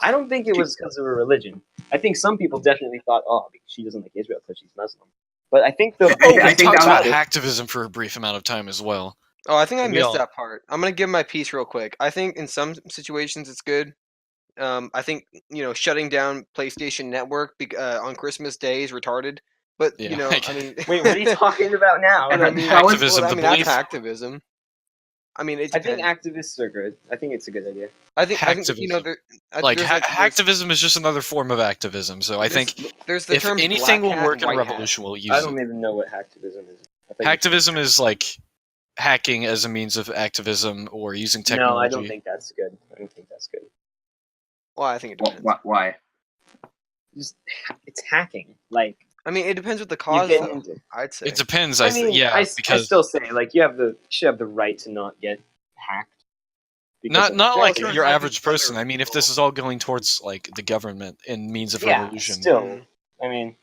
I don't think it was because of her religion. I think some people definitely thought, oh, she doesn't like Israel because she's Muslim. But I think the Oh, we I think talked that about was- hacktivism for a brief amount of time as well. Oh, I think I We missed all- that part. I'm gonna give my piece real quick. I think in some situations it's good. I think shutting down PlayStation Network on Christmas Day is retarded. But Yeah, I mean, wait, what are you talking about now? I mean, Hacktivism, well, I the mean, that's belief- hacktivism. I mean, it I think depends. activists are good. I think it's a good idea. I think you know, Hacktivism. there's Hacktivism is just another form of activism. So I think there's the if terms anything black will hat work and in a white hat. revolution, we'll I use don't it. even know what hacktivism is. I thought you said- Hacktivism is like hacking as a means of activism or using technology. No, I don't think that's good. I don't think that's good. Well, I think it depends. Why? Just it's hacking. Like I mean, it depends what the you cause, can. though. I'd say. It depends. I mean, I because still say like you should have the right to not get hacked. because not of like your- your hacking average person. other I mean, if people. this is all going towards like the government and means of Yeah, revolution, still. I mean,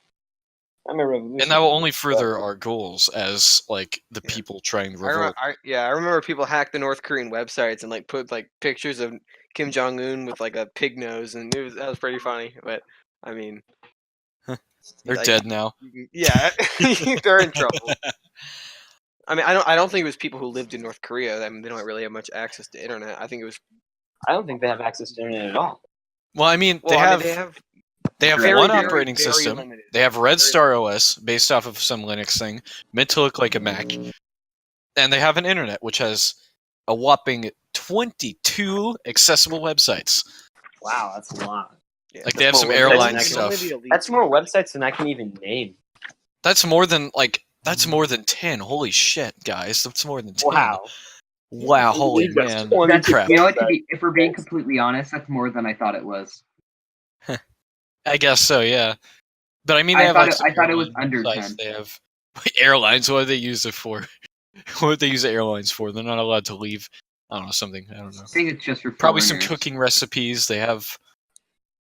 I'm a revolutionary. and that will only further our goals as like the people trying to revolt. I remember people hacked the North Korean websites and like put like pictures of Kim Jong Un with like a pig nose, and that was pretty funny. But I mean, They're like, dead now. yeah, they're in trouble. I mean, I don't think it was people who lived in North Korea. I mean, they don't really have much access to internet. I think it was. I don't think they have access to internet at all. Well, I mean, Well, they have very, one very, operating very system. limited. They have Red Star OS based off of some Linux thing, meant to look like a Mac, and they have an internet which has a whopping 22 accessible websites. Wow, that's a lot. Yeah, Like they have Well, some websites airline can stuff. only be elite. That's more websites than I can even name. That's more than 10. Holy shit, guys! That's more than 10. Wow. Wow, holy We've got man. 20 That's, Crap. you know what? If we're being completely honest, that's more than I thought it was. I guess so, yeah. But I mean, they I have thought like it- some I thought it was airline under websites. 10. They have airlines. What do they use it for? What would they use the airlines for? They're not allowed to leave. I don't know, something. I don't know. I think it's just for Probably some foreigners. cooking recipes. They have.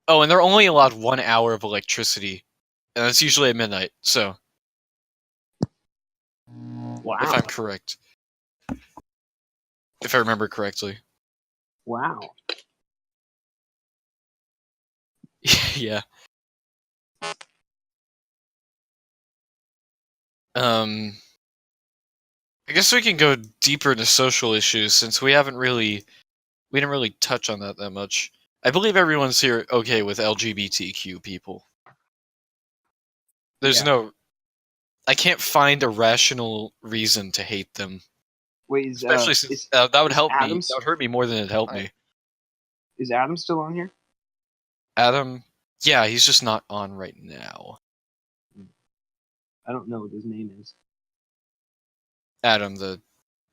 Oh, and they're only allowed 1 hour of electricity, and that's usually at midnight. So, Wow. if I'm correct, if I remember correctly, Wow. yeah. I guess we can go deeper into social issues since we didn't really touch on that much. I believe everyone's here okay with LGBTQ people. There's I can't find a rational reason to hate them. Wait, Especially since that would help me. Adam's- That would hurt me more than it helped me. Is Adam still on here? Adam, yeah, he's just not on right now. I don't know what his name is. Adam, the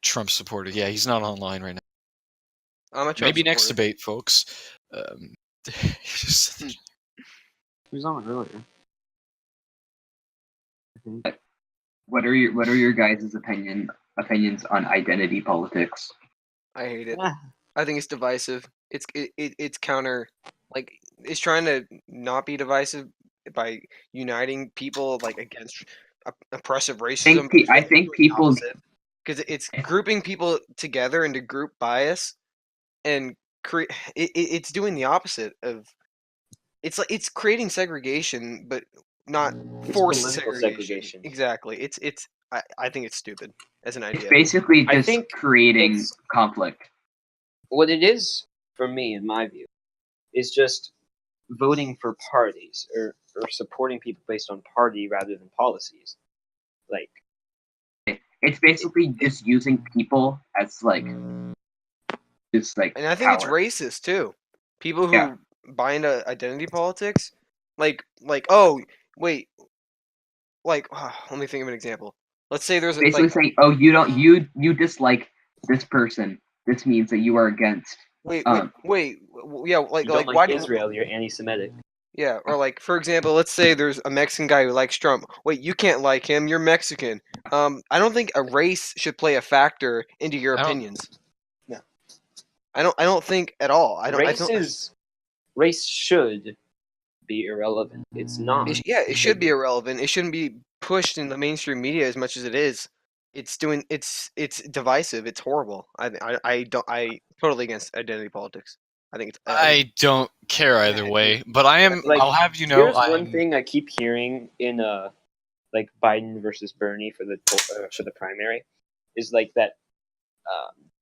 Trump supporter. Yeah, he's not online right now. I'm a Trump Maybe next supporter. debate, folks. He was on earlier. I think. What are your guys' opinions on identity politics? I hate it. Ah, I think it's divisive. It's counter, like it's trying to not be divisive by uniting people like against oppressive racism. I think people because it's grouping people together into group bias, and it's doing the opposite of. It's like it's creating segregation, but not It's forced political segregation. Exactly. I think it's stupid as an it's idea. basically I just think creating it's- conflict. What it is, for me, in my view, is just voting for parties or supporting people based on party rather than policies. Like, It's basically just using people as like And I think it's power. racist too. People who Yeah. buy into identity politics, like oh wait, like let me think of an example. Let's say there's Basically saying, oh, you dislike this person. This means that you are against. wait, um, yeah, like you don't why like do Israel, you're anti-Semitic. yeah, or like for example, let's say there's a Mexican guy who likes Trump. Wait, you can't like him. You're Mexican. I don't think a race should play a factor into your I don't- opinions. No, I don't think at all. Race should be irrelevant. It's not. It should be irrelevant. It shouldn't be pushed in the mainstream media as much as it is. It's divisive. It's horrible. I totally against identity politics. I think it's. I don't care either way, but I am. Like, I'll have you know. Here's one thing I keep hearing in like Biden versus Bernie for the primary, is like that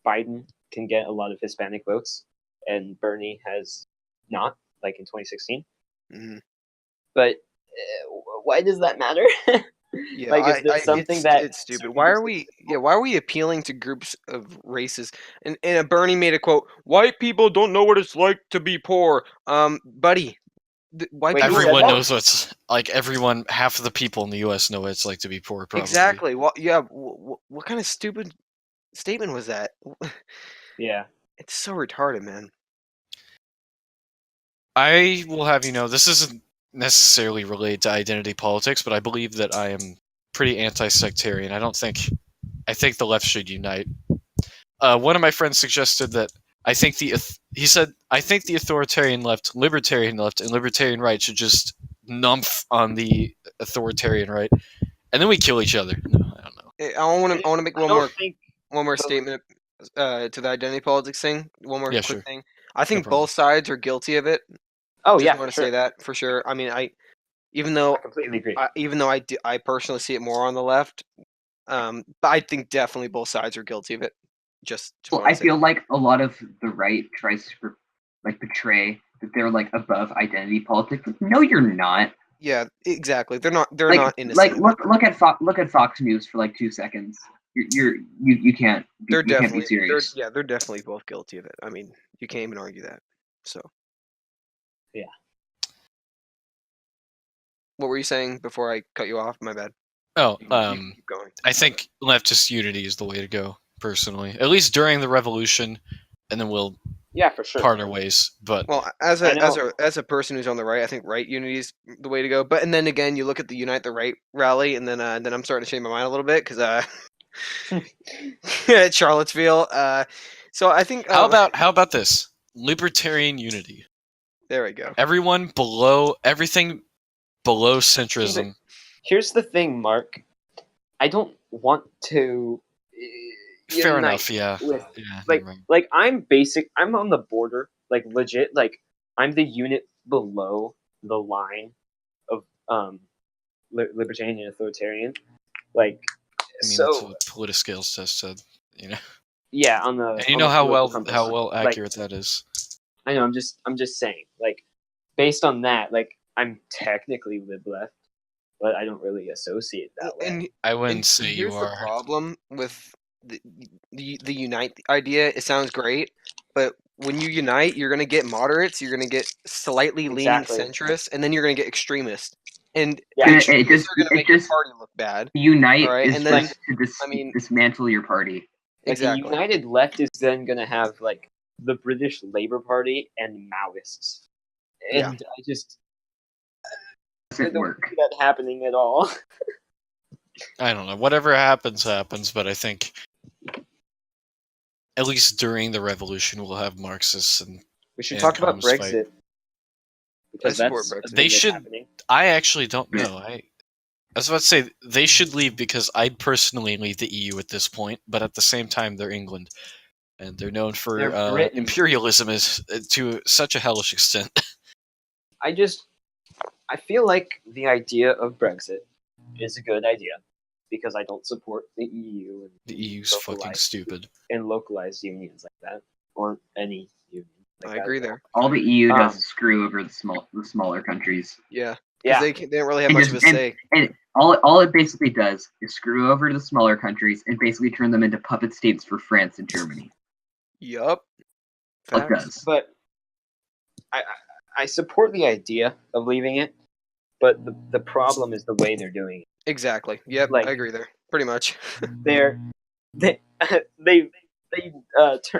Biden can get a lot of Hispanic votes, and Bernie has not, like in 2016. Mhm. But why does that matter? Yeah, Like, is there something that it's stupid. Why are we appealing to groups of races? And Bernie made a quote: "White people don't know what it's like to be poor." Buddy, white Wait, who people said Everyone that? knows what's like. Everyone, half of the people in the U.S. know what it's like to be poor. Probably. exactly. Well, yeah. What kind of stupid statement was that? Yeah. It's so retarded, man. I will have you know, this isn't necessarily related to identity politics, but I believe that I am pretty anti-sectarian. I think the left should unite. One of my friends suggested that I think he said I think the authoritarian left, libertarian left, and libertarian right should just numph on the authoritarian right, and then we kill each other. No, I don't know. I want to make I don't think one more the- statement to the identity politics thing. One more Yeah, quick sure. thing. I think problem. both sides are guilty of it. Oh Just yeah, want to for say sure. that for sure. I mean, even I though completely agree. I personally see it more on the left, but I think definitely both sides are guilty of it. Just Well, want I to say feel like a lot of the right tries to like portray that they're like above identity politics. Like, no, you're not. yeah, exactly. They're not Like innocent. look at Fox News for like 2 seconds. You can't They're you can't be definitely serious. they're definitely both guilty of it. I mean, you can't even argue that. So Yeah. What were you saying before I cut you off? My bad. Oh, You can keep going. I think leftist unity is the way to go. Personally, at least during the revolution, and then we'll Yeah, for sure. part our ways. But Well, I know. as a person who's on the right, I think right unity is the way to go. But and then again, you look at the Unite the Right rally, and then I'm starting to change my mind a little bit because Charlottesville. So I think how about this libertarian unity? there we go. Everything below centrism. Here's the thing, Mark. I don't want to. Fair unite enough. Yeah. with- Yeah. like, you're right. like I'm on the border, like legit. Like I'm the unit below the line of libertarian and authoritarian. Like, I mean, that's so what Politiscales test said. You know, yeah, on the and you on know the how political well compass. accurate that is. I know. I'm just saying. Like, based on that, like I'm technically lib left, but I don't really associate that way. And I wouldn't and say you here's the are. problem with the unite idea. It sounds great, but when you unite, you're gonna get moderates, you're gonna get slightly leaning Exactly. centrists, and then you're gonna get extremists. And Yeah. extremists are gonna make your party look bad. Unite Alright, is and then- just to I mean- dismantle your party. Like Exactly. the united left is then going to have like the British Labour Party and Maoists, and Yeah. I just Doesn't don't work. see that happening at all. I don't know. Whatever happens, happens. But I think, at least during the revolution, we'll have Marxists, and We should And talk about communist fight. Brexit because I support that's a Brexit. thing They that's should- happening. I actually don't know. I was about to say they should leave because I'd personally leave the EU at this point. But at the same time, they're England, and they're known for They're Britain. imperialism is to such a hellish extent. I feel like the idea of Brexit is a good idea because I don't support the EU The EU's fucking localized- stupid. and localized unions like that, or any union. Like I that agree at all. there. All the EU does Um, is screw over the smaller countries. Yeah. Yeah, They don't really have And much just- of a say. And all it basically does is screw over the smaller countries and basically turn them into puppet states for France and Germany. Yup. All it Facts. does. but I support the idea of leaving it, but the problem is the way they're doing it. Exactly. Yep. Like- I agree there. Pretty much. They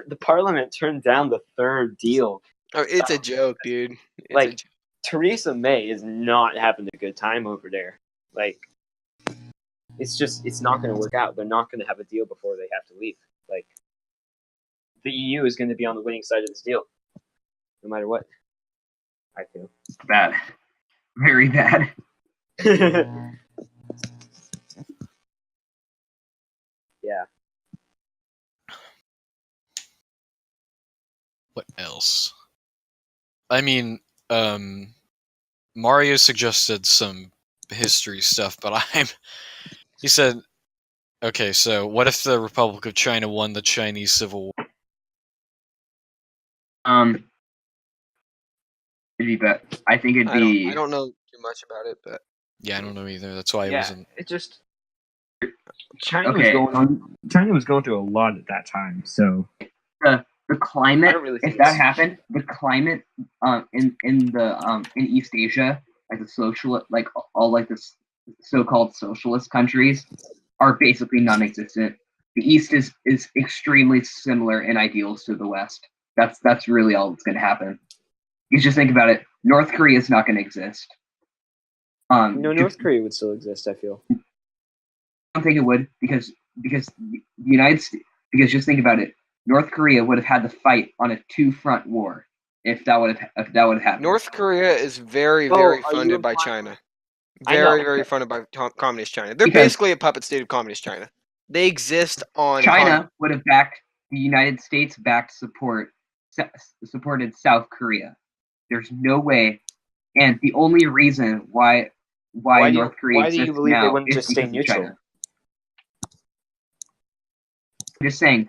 the parliament turned down the third deal. Oh, it's a joke, dude. It's a Like- joke. Theresa May is not having a good time over there. Like, it's not going to work out. They're not going to have a deal before they have to leave. Like, the EU is going to be on the winning side of this deal, no matter what. I feel. Bad. Very bad. Yeah. What else? I mean, Mario suggested some history stuff, but he said, okay, so what if the Republic of China won the Chinese Civil War? It'd be I think it'd be. I don't know too much about it, but Yeah, I don't know either. That's why I Yeah, wasn't. it just China Okay. was going through a lot at that time. So The I climate, don't really think if that it's- happened, the climate in East Asia, like the social, like all like the so-called socialist countries, are basically non-existent. The East is extremely similar in ideals to the West. That's really all that's going to happen. You just think about it. North Korea is not going to exist. no, North Korea would still exist. I feel. I don't think it would because the United States, because just think about it. North Korea would have had to fight on a two-front war if that would have happened. North Korea is very, Oh, very are you funded by implying- China. I know. Very, very funded by communist China. They're Because- basically a puppet state of communist China. They exist on China would have backed the United States supported South Korea. There's no way, and the only reason why North Korea why do you exists believe they now wouldn't is just stay because of neutral? China. I'm just saying,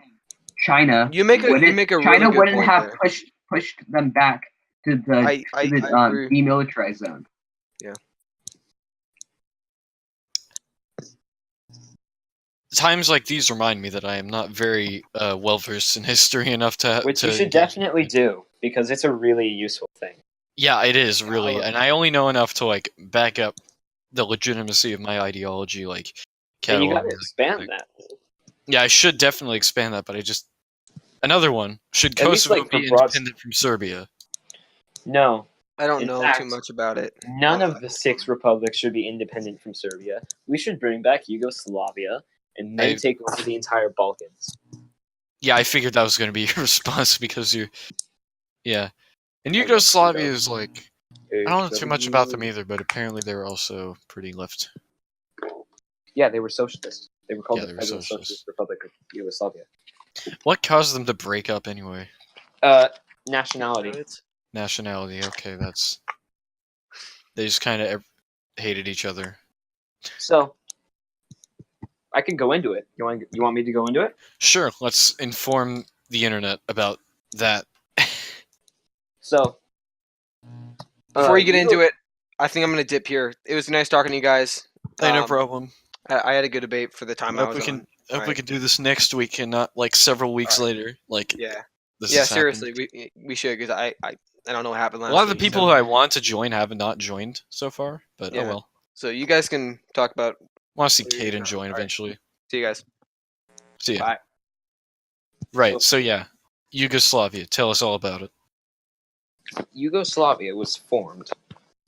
China You make a really China good wouldn't point have there. pushed them back to the I agree. demilitarized zone. Times like these remind me that I am not very well versed in history enough to. Which to you should engage. definitely do because it's a really useful thing. Yeah, it is really, and I only know enough to like back up the legitimacy of my ideology, like. And you got catalog, to expand like- that. Yeah, I should definitely expand that, but I just another one. Should At least, Kosovo like, for be broad- independent from Serbia? No, I don't In know fact, too much about it. none of the 6 republics should be independent from Serbia. We should bring back Yugoslavia and then take over the entire Balkans. Yeah, I figured that was going to be your response because you. Yeah, and I guess Yugoslavia so. is like I don't know too much about them either, but apparently they're also pretty left. Yeah, they were socialist. They were called Yeah, the they were Federal socialist. Socialist Republic of Yugoslavia. What caused them to break up anyway? Nationality. Nationality. Okay, that's. They just kind of hated each other. So, I could go into it. You want me to go into it? Sure, let's inform the internet about that. So, Before you get Yugo- into it, I think I'm gonna dip here. It was nice talking to you guys. Hey, no problem. I had a good debate for the time I Hope was we on. can. Hope we Alright. can do this next week and not like several weeks Alright. later. Like Yeah, this yeah. has happened. Seriously, we should because I don't know what happened last A lot of the week, people so- who I want to join have not joined so far, but Yeah. oh well. So you guys can talk about. I want to see What are you Caden doing? join Alright. eventually. See you guys. See ya. Bye. Right. So yeah, Yugoslavia. Tell us all about it. Yugoslavia was formed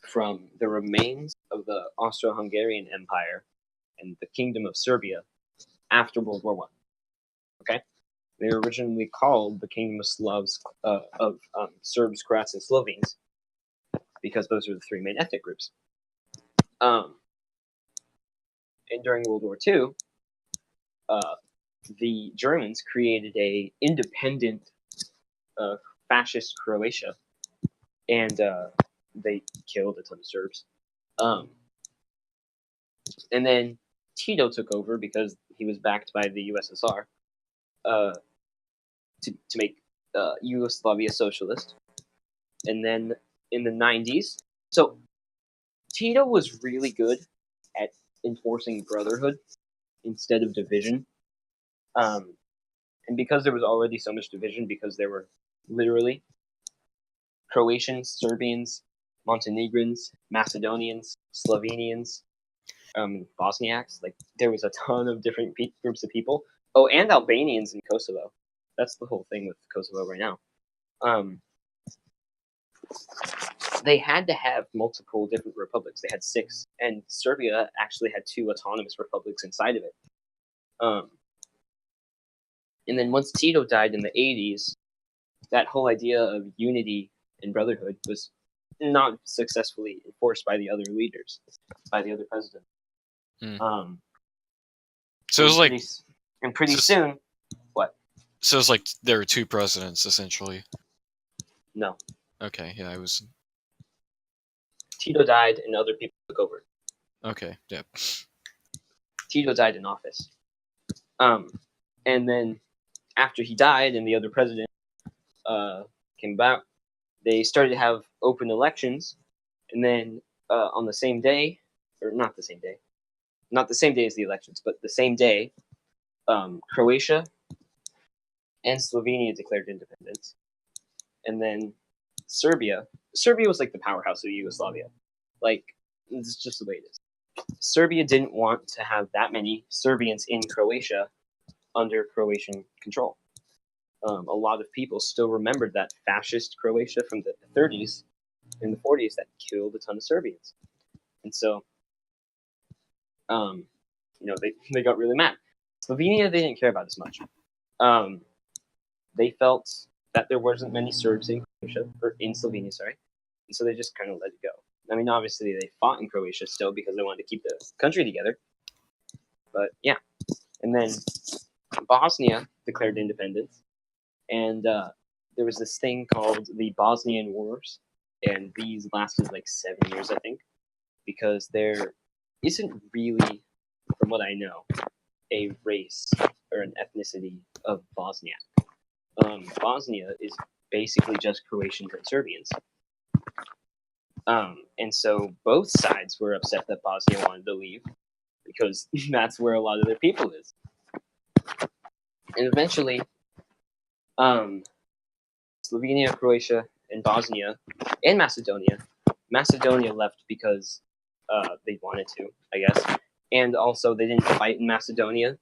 from the remains of the Austro-Hungarian Empire and the Kingdom of Serbia after World War One. Okay, they were originally called the Kingdom of Serbs, Croats, and Slovenes because those are the 3 main ethnic groups. And during World War II, the Germans created a independent fascist Croatia, and they killed a ton of Serbs. And then Tito took over because he was backed by the USSR to make Yugoslavia socialist. And then in the 90s, so Tito was really good at enforcing brotherhood instead of division. And because there was already so much division, because there were literally Croatians, Serbians, Montenegrins, Macedonians, Slovenians, Bosniaks. Like there was a ton of different groups of people. Oh, and Albanians in Kosovo. That's the whole thing with Kosovo right now. They had to have multiple different republics. They had 6, and Serbia actually had 2 autonomous republics inside of it. And then once Tito died in the 80s, that whole idea of unity and brotherhood was not successfully enforced by the other leaders, by the other president. So it was like. Pretty soon, what? So it's like there were 2 presidents essentially. No. Okay. Yeah, I was. Tito died and other people took over. Okay. Yeah. Tito died in office. And then after he died and the other president came back, they started to have open elections. And then on the same day, or not the same day, not the same day as the elections, but the same day, Croatia and Slovenia declared independence, and then Serbia was like the powerhouse of Yugoslavia. Like, it's just the way it is. Serbia didn't want to have that many Serbians in Croatia under Croatian control. A lot of people still remembered that fascist Croatia from the 30s and the 40s that killed a ton of Serbians. And so, they got really mad. Slovenia, they didn't care about as much. They felt that there wasn't many Serbs in Croatia, or in Slovenia, sorry. And so they just kind of let it go. I mean, obviously they fought in Croatia still because they wanted to keep the country together. But yeah. And then Bosnia declared independence. And there was this thing called the Bosnian Wars. And these lasted like 7 years, I think. Because there isn't really, from what I know, a race or an ethnicity of Bosnia. Bosnia is basically just Croatians and Serbians. And so both sides were upset that Bosnia wanted to leave because that's where a lot of their people is. And eventually, Slovenia, Croatia, and Bosnia, and Macedonia left because they wanted to, I guess. And also, they didn't fight in Macedonia.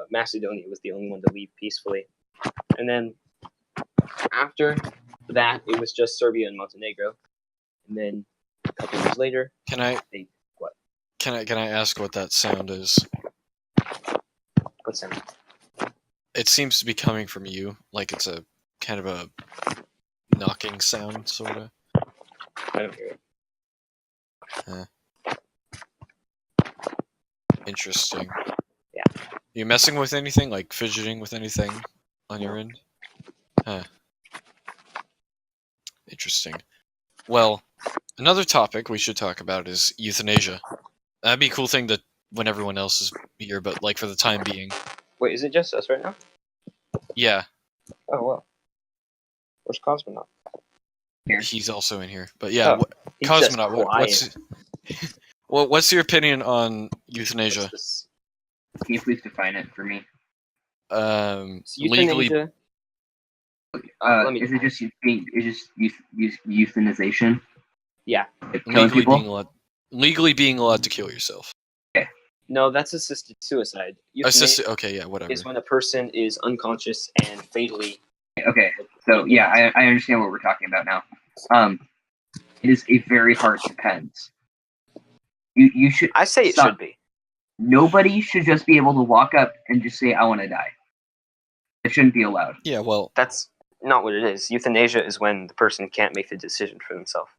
Macedonia was the only one to leave peacefully. And then after that, it was just Serbia and Montenegro. And then a couple years later, Can I ask what that sound is? What sound? It seems to be coming from you, like it's a kind of a knocking sound, sort of. I don't hear it. Interesting. Yeah. You messing with anything, like fidgeting with anything on your end? Huh. Interesting. Well, another topic we should talk about is euthanasia. That'd be a cool thing that when everyone else is here, but like for the time being. Wait, is it just us right now? Yeah, Oh, well. Where's Cosmonaut? he's also in here. But yeah, Oh, he's just Cosmonaut, what's your opinion on euthanasia? What's this? Can you please define it for me? Legally, Euthanasia. Is it just euthanization? Yeah. Like killing people? legally being allowed to kill yourself. No, that's assisted suicide. Euthanasia Okay, yeah, whatever. is when a person is unconscious and fatally. Okay, so yeah, I understand what we're talking about now. It is a very hard depends. You should. I say it should be. Nobody should just be able to walk up and just say, "I want to die." It shouldn't be allowed. Yeah, well, That's not what it is. Euthanasia is when the person can't make the decision for themselves.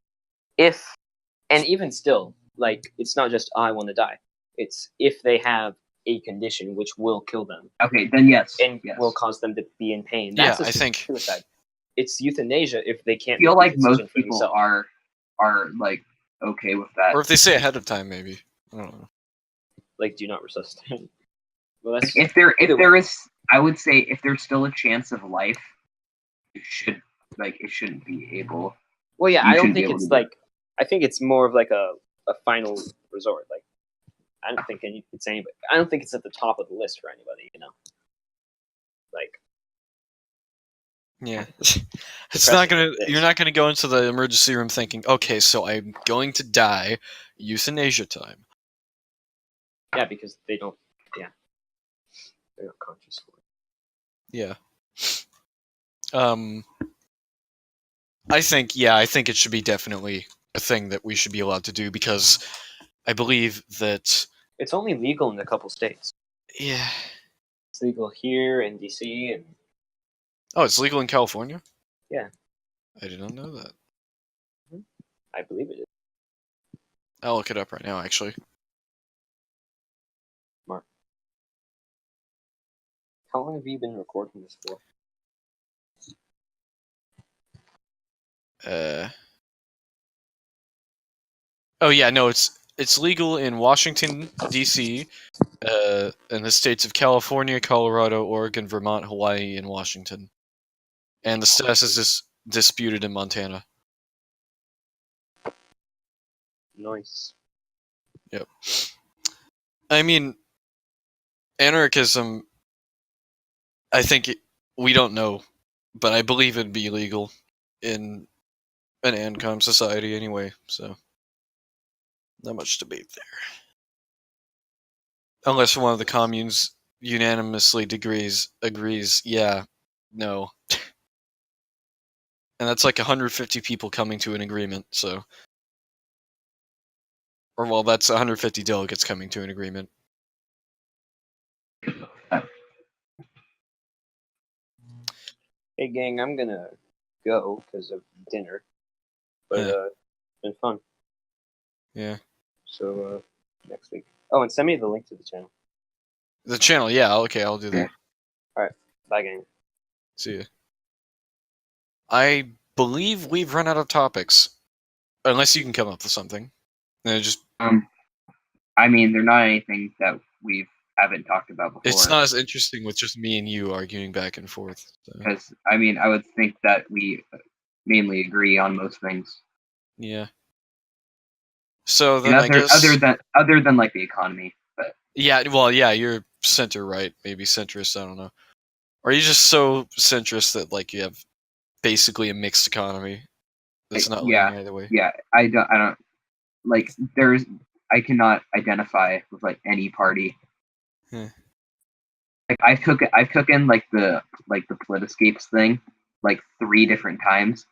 And even still, like, it's not just, I want to die. It's if they have a condition which will kill them. Okay, then yes. And yes. will cause them to be in pain. Yeah, That's I think suicide. It's euthanasia if they can't I feel make like the decision most for people themselves. are like okay with that. or if they say ahead of time, maybe. I don't know. Like, do not resuscitate. Well, that's If there is, I would say if there's still a chance of life, it shouldn't be able. Well, yeah, you I don't shouldn't be think able it's to do like. I think it's more of like a final resort. Like, I don't think it's anybody. I don't think it's at the top of the list for anybody. You know, like. Yeah, it's not gonna. You're not gonna go into the emergency room thinking, "Okay, so I'm going to die. Euthanasia time." Yeah, because they don't. Yeah, they're not conscious for it. Yeah. I think it should be definitely a thing that we should be allowed to do because I believe that. It's only legal in a couple states. Yeah. It's legal here in DC and. Oh, it's legal in California? Yeah. I did not know that. I believe it is. I'll look it up right now, actually. Mark. How long have you been recording this for? Oh yeah, no, it's legal in Washington, D.C., in the states of California, Colorado, Oregon, Vermont, Hawaii, and Washington. And the status is disputed in Montana. Nice. Yep. I mean, anarchism, I think we don't know, but I believe it'd be legal in an ANCOM society anyway, so not much debate there. Unless one of the communes unanimously agrees, yeah, no. And that's like 150 people coming to an agreement, so... Or, well, that's 150 delegates coming to an agreement. Hey, gang, I'm gonna go because of dinner. But Yeah. it's been fun. Yeah. So next week. Oh, and send me the link to the channel. The channel, yeah, okay, I'll do that. All right, bye, gang. See ya. I believe we've run out of topics. Unless you can come up with something. And just I mean, they're not anything that we haven't talked about before. it's not as interesting with just me and you arguing back and forth. So. Because I mean, I would think that we mainly agree on most things. Yeah. So then I guess other than like the economy, but yeah, well, yeah, you're center right, maybe centrist. I don't know. Or are you just so centrist that like you have basically a mixed economy that's not leaning either way? Yeah, I don't like. I cannot identify with like any party. Like I've taken like the Politiscapes thing like 3 different times.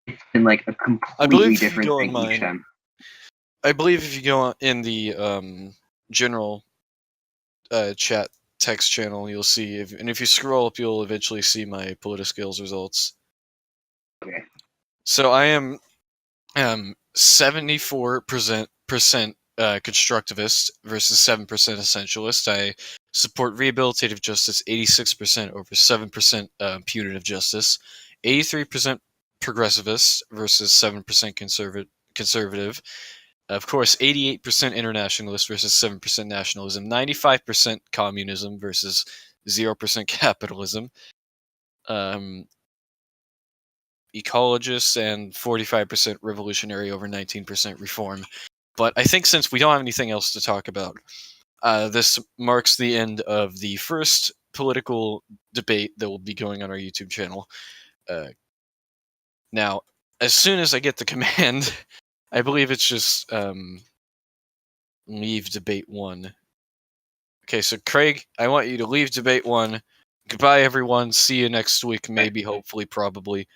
It's been like a completely different thing each time. I believe if you go in the general chat text channel, you'll see, and if you scroll up, you'll eventually see my Politiscales results. Okay. So I am 74% constructivist versus 7% essentialist. I support rehabilitative justice 86% over 7% punitive justice. 83% progressivist versus 7% conservative. Of course, 88% internationalist versus 7% nationalism. 95% communism versus 0% capitalism. Ecologists and 45% revolutionary over 19% reform. But I think since we don't have anything else to talk about, this marks the end of the first political debate that will be going on our YouTube channel. Now, as soon as I get the command, I believe it's just leave debate 1. Okay, so Craig, I want you to leave debate 1. Goodbye, everyone. See you next week, maybe, hopefully, probably.